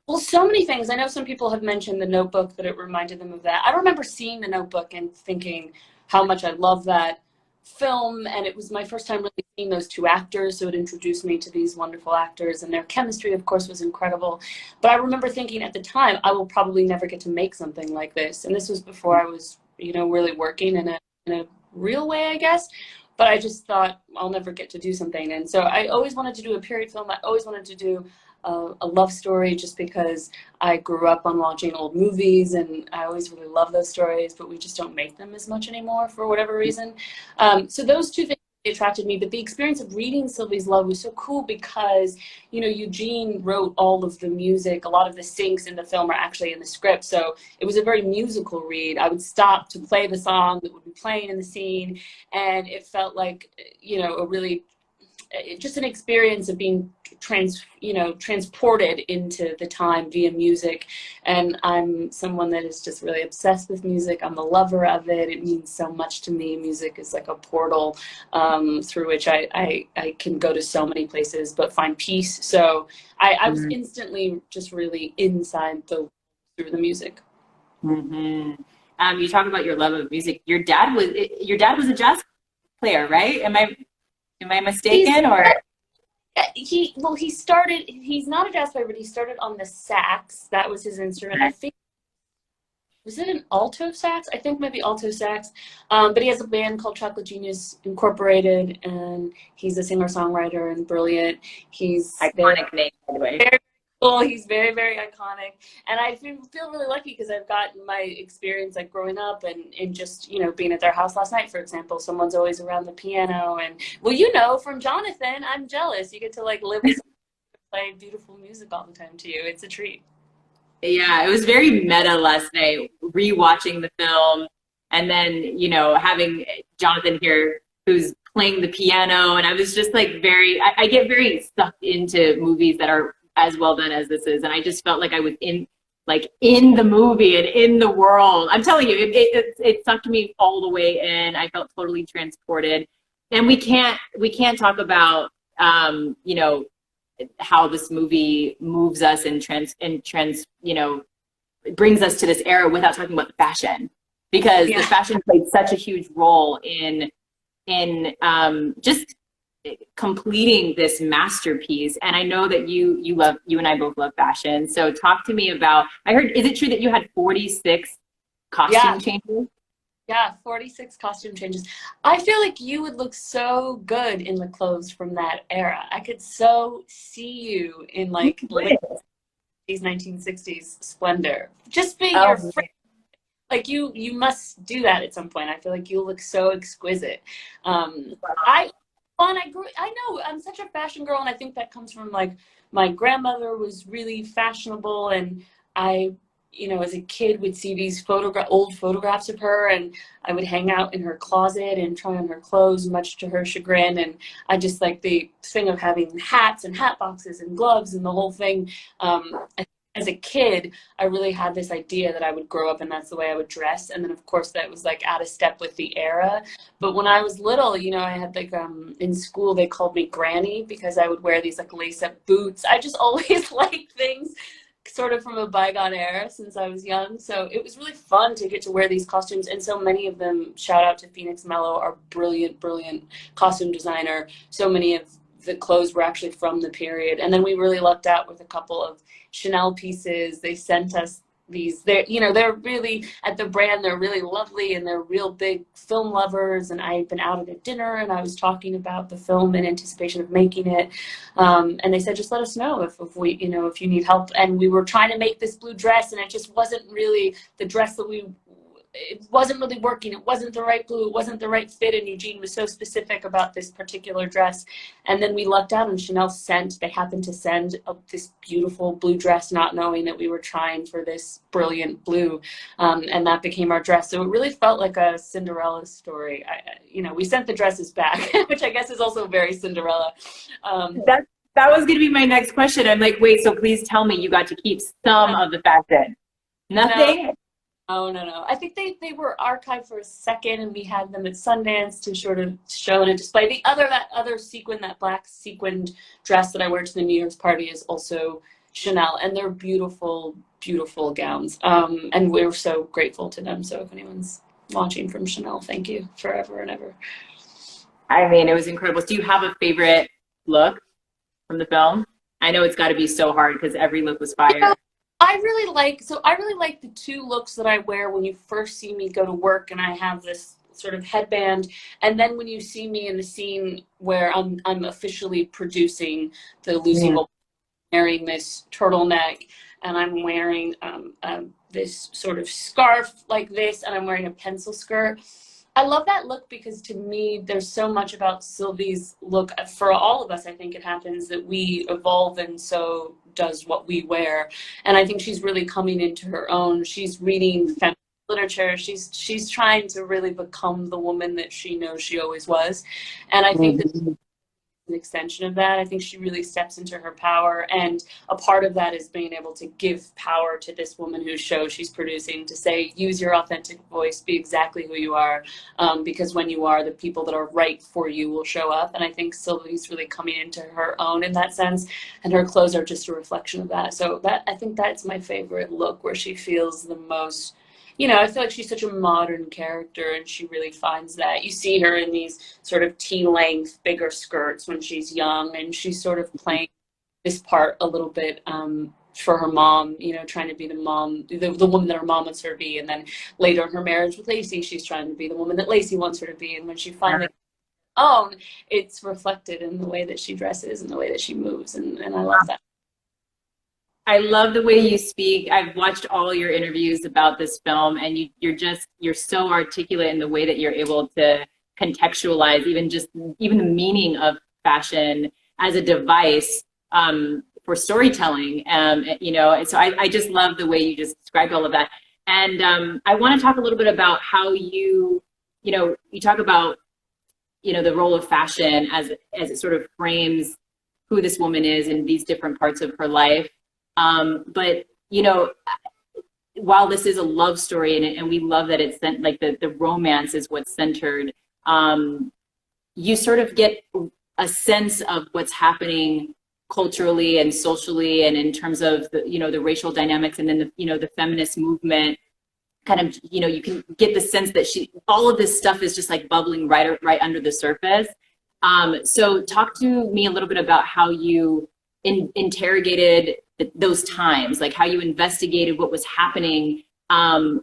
Well, so many things. I know some people have mentioned The Notebook, that it reminded them of that. I remember seeing The Notebook and thinking how much I love that film, and it was my first time really seeing those two actors, so it introduced me to these wonderful actors, and their chemistry, of course, was incredible. But I remember thinking at the time, I will probably never get to make something like this, and this was before I was, really working in a real way, I guess. But I just thought, I'll never get to do something. And so I always wanted to do a period film. I always wanted to do a love story, just because I grew up on watching old movies, and I always really love those stories, but we just don't make them as much anymore for whatever reason. So those two things attracted me, but the experience of reading Sylvie's Love was so cool because, Eugene wrote all of the music. A lot of the syncs in the film are actually in the script, so it was a very musical read. I would stop to play the song that would be playing in the scene, and it felt like, a really just an experience of being transported into the time via music. And I'm someone that is just really obsessed with music. I'm a lover of it. It means so much to me. Music is like a portal through which I can go to so many places but find peace. So I was instantly just really inside through the music. Mm-hmm. You talk about your love of music. Your dad was a jazz player, right? Am I mistaken? He's not a jazz player, but he started on the sax. That was his instrument. I think, was it an alto sax? I think maybe alto sax. But he has a band called Chocolate Genius Incorporated, and he's a singer-songwriter and brilliant. He's iconic name, by the way. Very cool. He's very, very iconic. And I feel really lucky because I've gotten my experience like growing up and just, being at their house last night, for example. Someone's always around the piano. And, well, from Jonathan, I'm jealous. You get to like live with someone and play beautiful music all the time to you. It's a treat. Yeah, it was very meta last night, rewatching the film, and then, having Jonathan here who's playing the piano. And I was just like I get very sucked into movies that are as well done as this is, and I just felt like I was in the movie and in the world. I'm telling you, it sucked me all the way in. I felt totally transported. And we can't talk about you know, how this movie moves us and you know, brings us to this era without talking about the fashion, because the fashion played such a huge role in just completing this masterpiece. And I know that you and I both love fashion. So talk to me about, I heard, is it true that you had 46 costume changes? Yeah, 46 costume changes. I feel like you would look so good in the clothes from that era. I could so see you in like these 1960s splendor. Just being your friend. Like you must do that at some point. I feel like you look so exquisite. I know I'm such a fashion girl, and I think that comes from like my grandmother was really fashionable, and I, you know, as a kid would see these old photographs of her, and I would hang out in her closet and try on her clothes, much to her chagrin. And I just like the thing of having hats and hat boxes and gloves and the whole thing. As a kid, I really had this idea that I would grow up and that's the way I would dress. And then of course that was like out of step with the era. But when I was little, you know, I had like, in school, they called me Granny because I would wear these like lace up boots. I just always liked things sort of from a bygone era since I was young. So it was really fun to get to wear these costumes. And so many of them, shout out to Phoenix Mello, our brilliant, brilliant costume designer. So many of the clothes were actually from the period. And then we really lucked out with a couple of Chanel pieces. They sent us these, they're really, at the brand, they're really lovely and they're real big film lovers. And I've been out at a dinner and I was talking about the film in anticipation of making it. And they said, just let us know if we, if you need help. And we were trying to make this blue dress and it just wasn't really the dress that it wasn't really working. It wasn't the right blue. It wasn't the right fit. And Eugene was so specific about this particular dress. And then we lucked out and Chanel they happened to send this beautiful blue dress, not knowing that we were trying for this brilliant blue. And that became our dress. So it really felt like a Cinderella story. We sent the dresses back, which I guess is also very Cinderella. That was going to be my next question. I'm like, wait, so please tell me you got to keep some of the fashion. Nothing? No. Oh, no. I think they were archived for a second and we had them at Sundance to sort of show and display. That black sequined dress that I wear to the New Year's party is also Chanel, and they're beautiful, beautiful gowns. And we're so grateful to them. So if anyone's watching from Chanel, thank you forever and ever. I mean, it was incredible. Do you have a favorite look from the film? I know it's got to be so hard because every look was fire. I really like the two looks that I wear when you first see me go to work and I have this sort of headband, and then when you see me in the scene where I'm officially producing the Lucy Wolf, wearing this turtleneck and I'm wearing this sort of scarf like this and I'm wearing a pencil skirt. I love that look because to me, there's so much about Sylvie's look. For all of us, I think it happens that we evolve and so does what we wear. And I think she's really coming into her own. She's reading feminist literature. She's trying to really become the woman that she knows she always was. And I think that an extension of that. I think she really steps into her power, and a part of that is being able to give power to this woman whose show she's producing, to say, use your authentic voice, be exactly who you are, because when you are, the people that are right for you will show up. And I think Sylvie's really coming into her own in that sense, and her clothes are just a reflection of that. So I think that's my favorite look, where she feels the most, I feel like she's such a modern character, and she really finds that. You see her in these sort of tea-length, bigger skirts when she's young, and she's sort of playing this part a little bit for her mom, trying to be the mom, the woman that her mom wants her to be. And then later in her marriage with Lacey, she's trying to be the woman that Lacey wants her to be. And when she finally own, it's reflected in the way that she dresses and the way that she moves, and I love that. I love the way you speak. I've watched all your interviews about this film, and you're so articulate in the way that you're able to contextualize even the meaning of fashion as a device for storytelling. So I just love the way you just described all of that. And I want to talk a little bit about how you talk about the role of fashion as it sort of frames who this woman is in these different parts of her life. But while this is a love story and we love that it's like the romance is what's centered, you sort of get a sense of what's happening culturally and socially, and in terms of the, you know, the racial dynamics, and then the, you know, the feminist movement, kind of, you know, you can get the sense that all of this stuff is just like bubbling right under the surface. So talk to me a little bit about how you interrogated those times, like how you investigated what was happening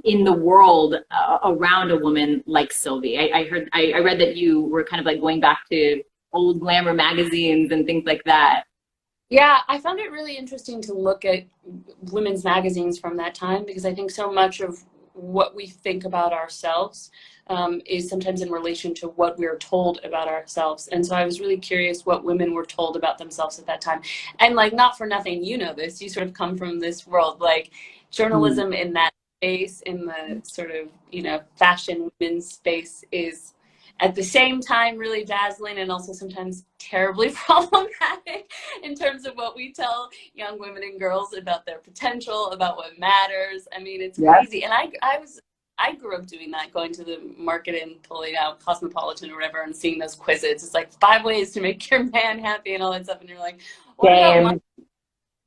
in the world around a woman like Sylvie. I read that you were kind of like going back to old glamour magazines and things like that. Yeah, I found it really interesting to look at women's magazines from that time, because I think so much of what we think about ourselves is sometimes in relation to what we're told about ourselves. And so I was really curious what women were told about themselves at that time. And like, not for nothing, you know this, you sort of come from this world, like journalism in that space, in the sort of, you know, fashion women's space, is at the same time really dazzling and also sometimes terribly problematic in terms of what we tell young women and girls about their potential, about what matters. I mean, it's crazy. And I grew up doing that, going to the market and pulling out Cosmopolitan or whatever and seeing those quizzes. It's like 5 ways to make your man happy and all that stuff. And you're like, what about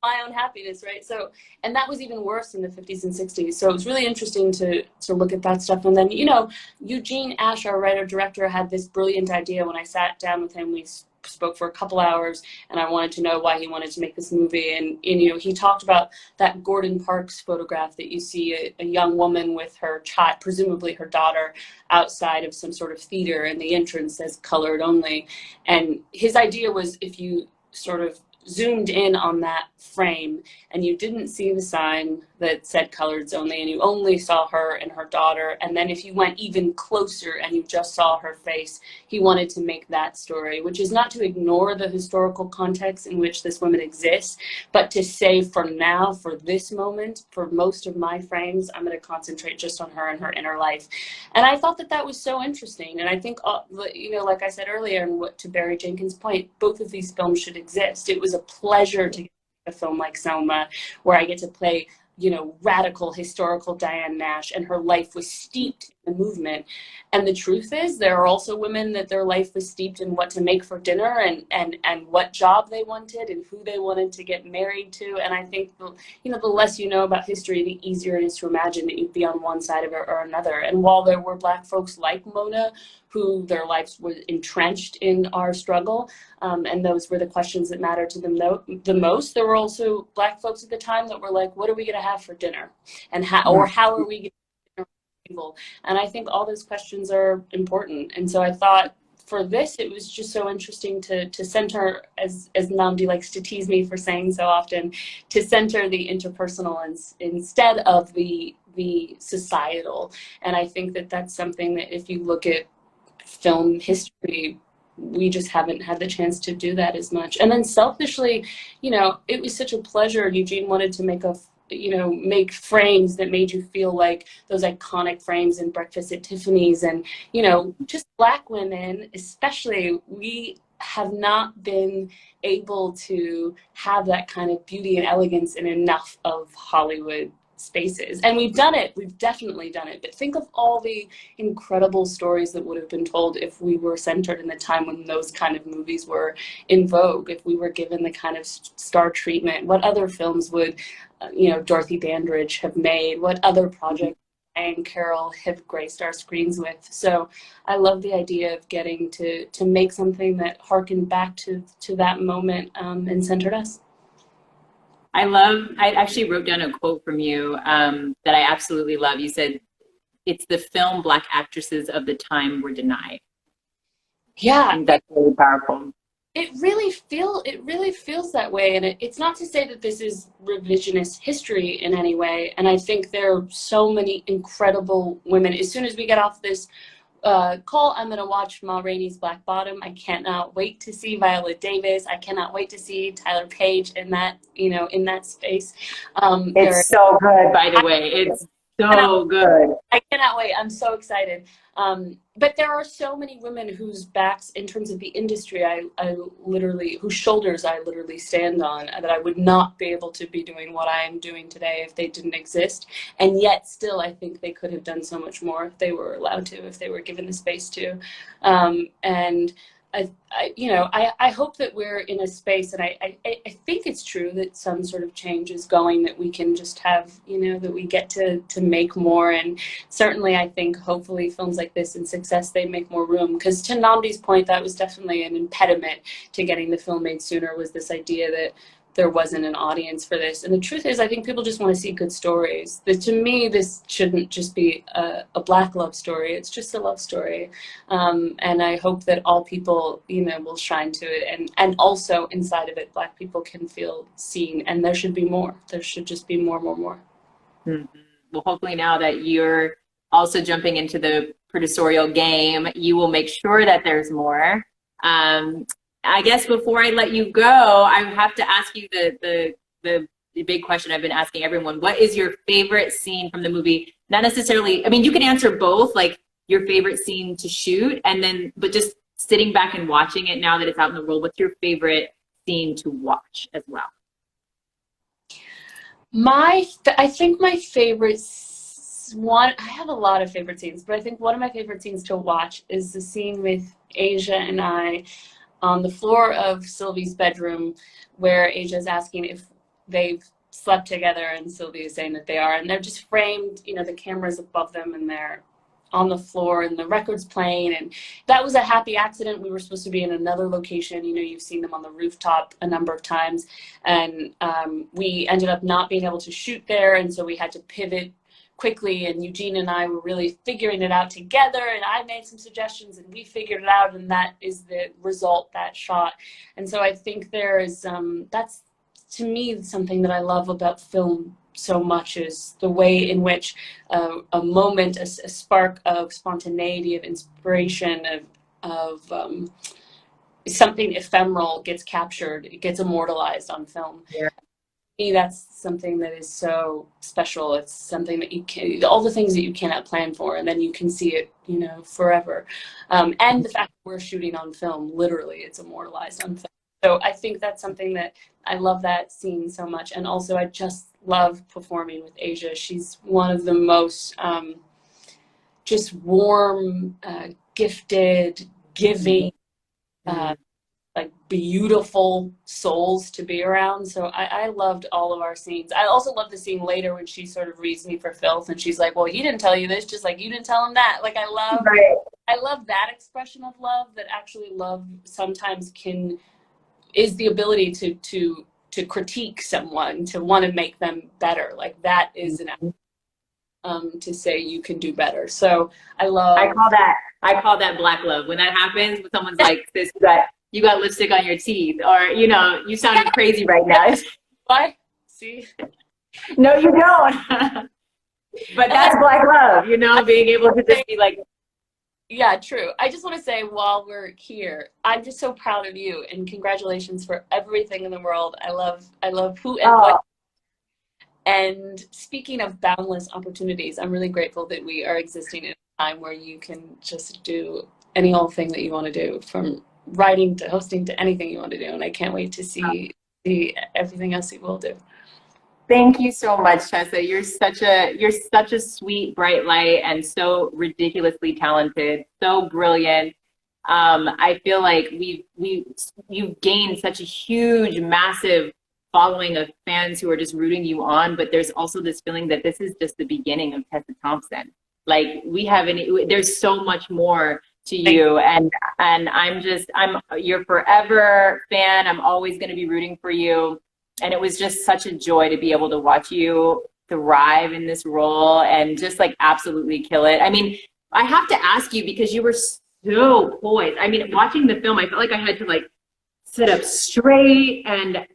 my own happiness, right? So, and that was even worse in the 50s and 60s. So it was really interesting to look at that stuff. And then, you know, Eugene, Ashe, our writer-director, had this brilliant idea. When I sat down with him, we spoke for a couple hours, and I wanted to know why he wanted to make this movie. And you know, he talked about that Gordon Parks photograph that you see a young woman with her child, presumably her daughter, outside of some sort of theater, and the entrance says colored only. And his idea was, if you sort of zoomed in on that frame and you didn't see the sign that said coloreds only, and you only saw her and her daughter, and then if you went even closer and you just saw her face, he wanted to make that story, which is not to ignore the historical context in which this woman exists, but to say, for now, for this moment, for most of my frames, I'm going to concentrate just on her and her inner life. And I thought that that was so interesting. And I think, you know, like I said earlier, and what, to Barry Jenkins' point, both of these films should exist. It was a pleasure to get a film like Selma, where I get to play, you know, radical historical Diane Nash, and her life was steeped in the movement. And the truth is, there are also women that their life was steeped in what to make for dinner, and what job they wanted, and who they wanted to get married to. And I think, you know, the less you know about history, the easier it is to imagine that you'd be on one side of it or another. And while there were Black folks like Mona, who their lives were entrenched in our struggle, and those were the questions that mattered to them the most, there were also Black folks at the time that were like, what are we going to have for dinner? And how are we going to dinner with people? And I think all those questions are important. And so I thought, for this, it was just so interesting to center, as Nnamdi likes to tease me for saying so often, to center the interpersonal instead of the societal. And I think that that's something that, if you look at film history, we just haven't had the chance to do that as much. And then selfishly, you know, it was such a pleasure. Eugene wanted to make frames that made you feel like those iconic frames in Breakfast at Tiffany's. And, you know, just Black women, especially, we have not been able to have that kind of beauty and elegance in enough of Hollywood spaces. And we've done it. We've definitely done it. But think of all the incredible stories that would have been told if we were centered in the time when those kind of movies were in vogue, if we were given the kind of star treatment. What other films would, you know, Dorothy Dandridge have made? What other projects and Carol have graced our screens with? So I love the idea of getting to make something that harkened back to that moment and centered us. I actually wrote down a quote from you that I absolutely love. You said, it's the film Black actresses of the time were denied. Yeah. And that's really powerful. It really feels that way. And it's not to say that this is revisionist history in any way. And I think there are so many incredible women. As soon as we get off this call, I'm going to watch Ma Rainey's Black Bottom. I cannot wait to see Viola Davis. I cannot wait to see Tyler Page in that, you know, in that space. It's so good, by the way. It's so good. I cannot wait. I'm so excited. But there are so many women whose backs, in terms of the industry, whose shoulders I literally stand on, that I would not be able to be doing what I am doing today if they didn't exist. And yet still, I think they could have done so much more if they were allowed to, if they were given the space to. And I hope that we're in a space, and I think it's true that some sort of change is going, that we can just have, that we get to make more. And certainly I think hopefully films like this and success, they make more room, because to Nnamdi's point, that was definitely an impediment to getting the film made sooner, was this idea that there wasn't an audience for this. And the truth is, I think people just want to see good stories. To me, this shouldn't just be a Black love story. It's just a love story. And I hope that all people, will shine to it. And also inside of it, Black people can feel seen. And there should be more. There should just be more. Mm-hmm. Well, hopefully now that you're also jumping into the producerial game, you will make sure that there's more. I guess before I let you go, I have to ask you the big question I've been asking everyone. What is your favorite scene from the movie? Not necessarily, I mean, you can answer both, like your favorite scene to shoot, but just sitting back and watching it now that it's out in the world, what's your favorite scene to watch as well? I think my favorite one, I have a lot of favorite scenes, but I think one of my favorite scenes to watch is the scene with Asia and I on the floor of Sylvie's bedroom, where Asia's asking if they've slept together, and Sylvie is saying that they are, and they're just framed, the camera's above them, and they're on the floor, and the record's playing, and that was a happy accident. We were supposed to be in another location. You've seen them on the rooftop a number of times, and we ended up not being able to shoot there, and so we had to pivot quickly, and Eugene and I were really figuring it out together, and I made some suggestions and we figured it out, and that is the result, that shot. And so I think there is that's, to me, something that I love about film so much, is the way in which a moment, a spark of spontaneity, of inspiration, of something ephemeral gets captured, it gets immortalized on film. Yeah. That's something that is so special. It's something that all the things that you cannot plan for, and then you can see it, forever. And the fact that we're shooting on film, literally, it's immortalized on film. So I think that's something that I love, that scene so much. And also I just love performing with Asia. She's one of the most just warm, gifted, giving, like beautiful souls to be around. So I loved all of our scenes. I also love the scene later when she sort of reads me for filth, and she's like, well, he didn't tell you this, just like you didn't tell him that. Like, I love that expression of love, that actually love sometimes is the ability to critique someone, to want to make them better. Like, that is an to say you can do better. So I call that Black love. When that happens, when someone's like, this, you got lipstick on your teeth, or you sounded crazy right now. What? See? No, you don't. But that's Black love, being able to just be like. Yeah, true. I just want to say, while we're here, I'm just so proud of you, and congratulations for everything in the world. I love who and what. And speaking of boundless opportunities, I'm really grateful that we are existing in a time where you can just do any old thing that you want to do, from writing to hosting to anything you want to do. And I can't wait to see everything else you will do. Thank you so much, Tessa. You're such a sweet, bright light, and so ridiculously talented, so brilliant. I feel like you've gained such a huge, massive following of fans who are just rooting you on, but there's also this feeling that this is just the beginning of Tessa Thompson. Like, there's so much more to you, and I'm your forever fan. I'm always going to be rooting for you. And it was just such a joy to be able to watch you thrive in this role and just like absolutely kill it. I mean, I have to ask you, because you were so poised. I mean, watching the film, I felt like I had to like sit up straight. And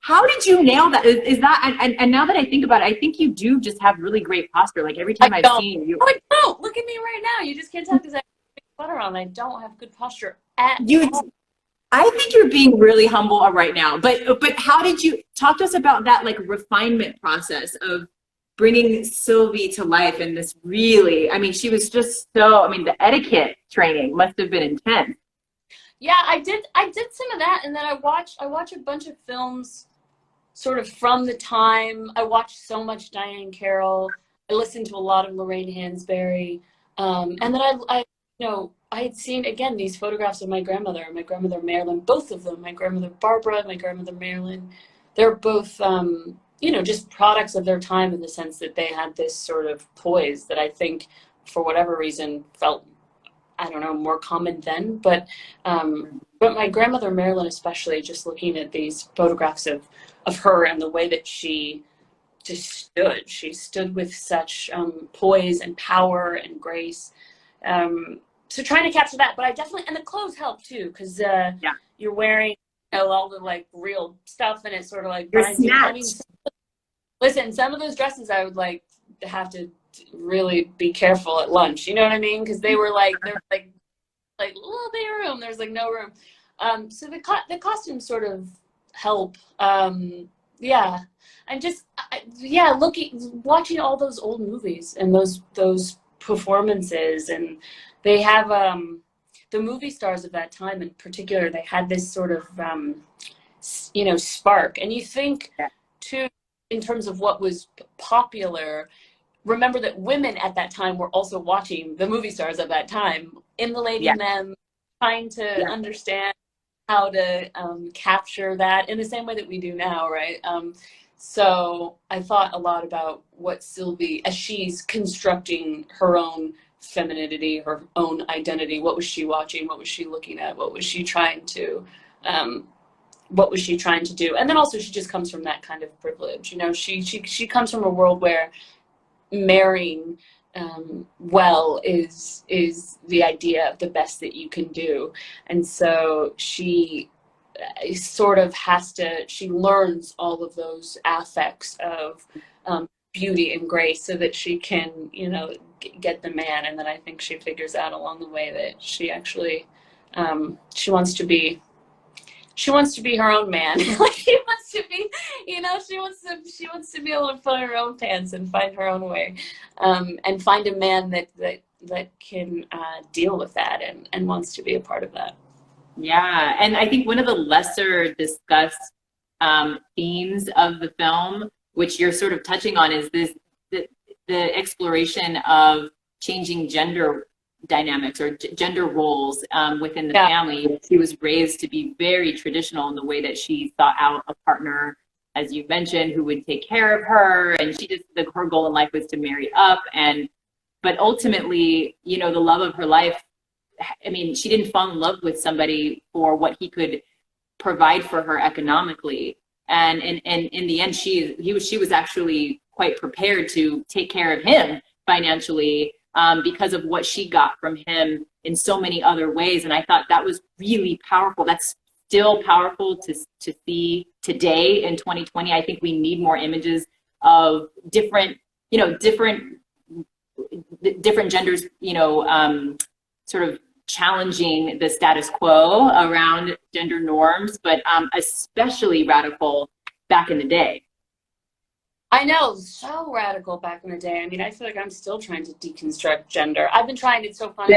how did you nail that? Is that, and now that I think about it, I think you do just have really great posture. Like, every time I've seen you. I don't. Look at me right now. You just can't tell because I have butter on. I don't have good posture at all. I think you're being really humble right now, but how did you talk to us about that, like, refinement process of bringing Sylvie to life? And this really, I mean, she was just the etiquette training must have been intense. Yeah, I did some of that, and then I watch a bunch of films sort of from the time. I watched so much Diane Carroll. I listened to a lot of Lorraine Hansberry, and then I had seen, again, these photographs of my grandmother Marilyn, both of them, my grandmother Barbara, my grandmother Marilyn. They're both, you know, just products of their time in the sense that they had this sort of poise that I think, for whatever reason, felt, I don't know, more common then. But my grandmother Marilyn, especially, just looking at these photographs of her and the way that she just stood. She stood with such poise and power and grace. So trying to capture that, but I definitely, and the clothes help too, because you're wearing, you know, all the like real stuff, and it sort of like binds you. I mean, listen, some of those dresses I would like have to really be careful at lunch. You know what I mean? Because they were like little bit of room. There's like no room. So the costumes sort of help. Yeah, and just watching all those old movies and those performances, and they have the movie stars of that time in particular, they had this sort of you know, spark. And you think too, in terms of what was popular, remember that women at that time were also watching the movie stars of that time, emulating them, trying to understand how to capture that in the same way that we do now, right? So I thought a lot about what Sylvie, as she's constructing her own femininity, her own identity, what was she watching, what was she looking at, what was she trying to do? And then also she just comes from that kind of privilege. You know, she comes from a world where marrying well is the idea of the best that you can do. And so she sort of she learns all of those affects of beauty and grace so that she can, you know, get the man. And then I think she figures out along the way that she actually she wants to be her own man. Like she wants to be, you know, she wants to be able to put on her own pants and find her own way, and find a man that can deal with that and wants to be a part of that. Yeah, and I think one of the lesser discussed themes of the film, which you're sort of touching on, is the exploration of changing gender dynamics or gender roles within the family. She was raised to be very traditional in the way that she sought out a partner, as you mentioned, who would take care of her, and her goal in life was to marry up. But ultimately, you know, the love of her life, I mean, she didn't fall in love with somebody for what he could provide for her economically. And in the end, she was actually quite prepared to take care of him financially because of what she got from him in so many other ways. And I thought that was really powerful. That's still powerful to see today in 2020. I think we need more images of different genders, you know, sort of challenging the status quo around gender norms, but especially radical back in the day. I know, so radical back in the day. I mean, I feel like I'm still trying to deconstruct gender. I've been trying. It's so funny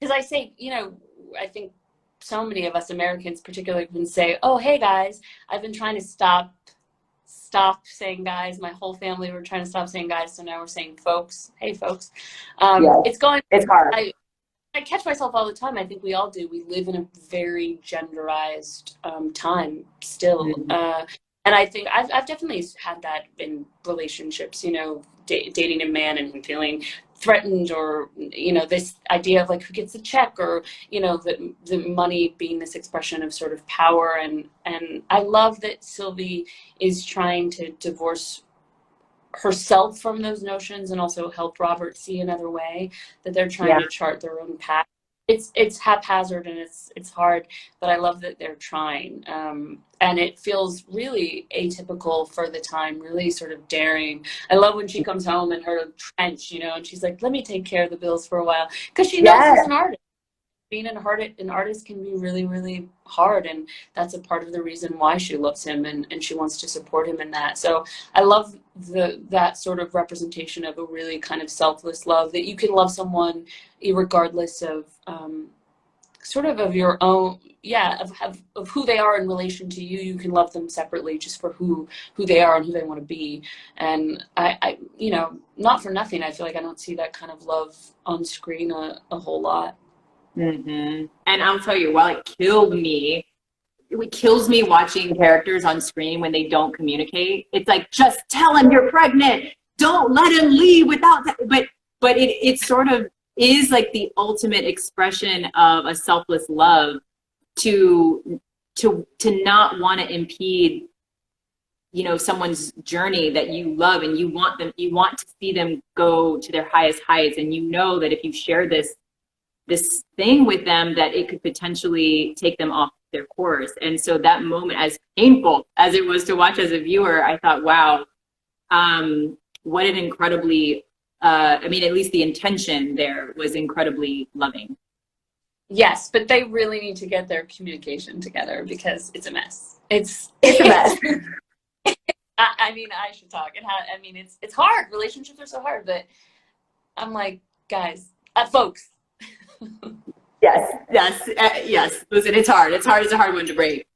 because I say, you know, I think so many of us Americans particularly can say, oh, hey guys, I've been trying to stop saying guys. My whole family were trying to stop saying guys, so now we're saying folks. Hey folks. It's hard. I catch myself all the time. I think we all do. We live in a very genderized time still. Mm-hmm. And I think I've definitely had that in relationships, you know, dating a man and him feeling threatened, or, you know, this idea of like who gets the check, or, you know, the money being this expression of sort of power. And I love that Sylvie is trying to divorce herself from those notions and also help Robert see another way, that they're trying to chart their own path. It's haphazard and it's hard, but I love that they're trying. And it feels really atypical for the time, really sort of daring. I love when she comes home in her trench, you know, and she's like, let me take care of the bills for a while. Because she knows as an artist, being an artist can be really, really hard. And that's a part of the reason why she loves him and she wants to support him in that. So I love that sort of representation of a really kind of selfless love, that you can love someone regardless of sort of your own, of who they are in relation to you. You can love them separately just for who they are and who they want to be. And I you know, not for nothing, I feel like I don't see that kind of love on screen a whole lot. And I'll tell you, while it kills me watching characters on screen when they don't communicate. It's like, just tell him you're pregnant. Don't let him leave without that. But it sort of is like the ultimate expression of a selfless love to not want to impede, you know, someone's journey that you love, and you want to see them go to their highest heights. And you know that if you share this thing with them, that it could potentially take them off their course. And so that moment, as painful as it was to watch as a viewer, I thought, wow, what an incredibly, I mean, at least the intention there was incredibly loving. Yes, but they really need to get their communication together, because it's a mess. It's a mess. I mean, I should talk. I mean, it's hard. Relationships are so hard, but I'm like, guys, folks. Yes. Listen, it's hard. It's a hard one to break.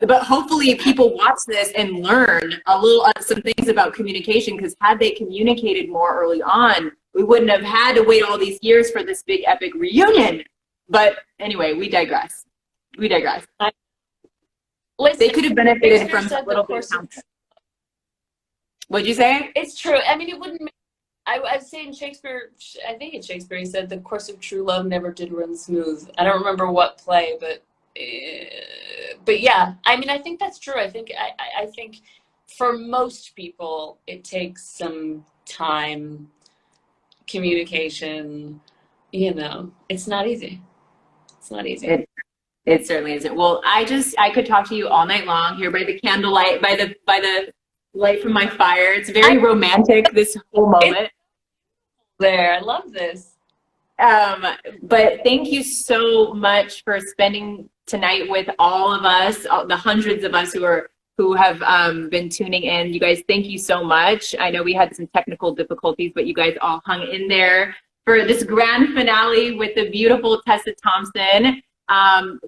But hopefully people watch this and learn a little some things about communication, because had they communicated more early on, we wouldn't have had to wait all these years for this big epic reunion. But anyway, we digress. Listen, they could have benefited from a little bit of content. What'd you say? It's true. I mean, it wouldn't make, I was saying Shakespeare, I think it's Shakespeare, he said the course of true love never did run smooth. I don't remember what play, but yeah, I mean, I think that's true. I think for most people, it takes some time, communication, you know, it's not easy. It's not easy. It certainly isn't. Well, I could talk to you all night long here by the candlelight, by the light from my fire. It's very romantic, this whole moment. I love this. But thank you so much for spending tonight with all of us, the hundreds of us who have been tuning in. You guys, thank you so much. I know we had some technical difficulties, but you guys all hung in there for this grand finale with the beautiful Tessa Thompson.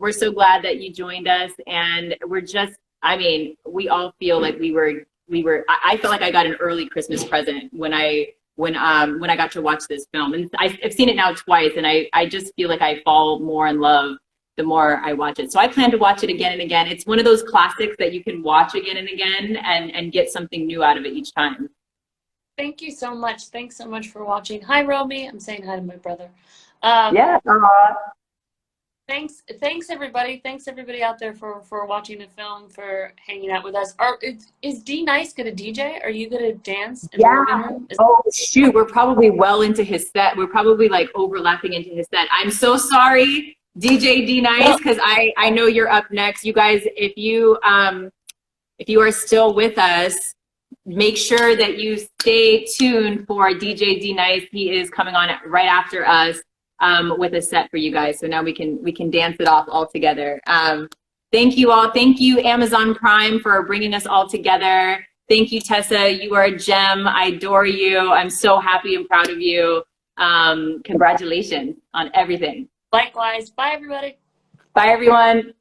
We're so glad that you joined us, and we're just, I mean, we all feel like I felt like I got an early Christmas present when I got to watch this film. And I've seen it now twice, and I just feel like I fall more in love the more I watch it. So I plan to watch it again and again. It's one of those classics that you can watch again and again and get something new out of it each time. Thank you so much. Thanks so much for watching. Hi, Romy. I'm saying hi to my brother. Yeah. Thanks everybody. Thanks everybody out there for watching the film, for hanging out with us. Is D Nice gonna DJ? Are you gonna dance? Oh shoot, we're probably well into his set. We're probably like overlapping into his set. I'm so sorry, DJ D Nice, because I know you're up next. You guys, if you are still with us, make sure that you stay tuned for DJ D Nice. He is coming on right after us. With a set for you guys, so now we can dance it off all together. Thank you all. Thank you, Amazon Prime, for bringing us all together. Thank you, Tessa. You are a gem. I adore you. I'm so happy and proud of you. Congratulations on everything. Likewise. Bye, everybody. Bye, everyone.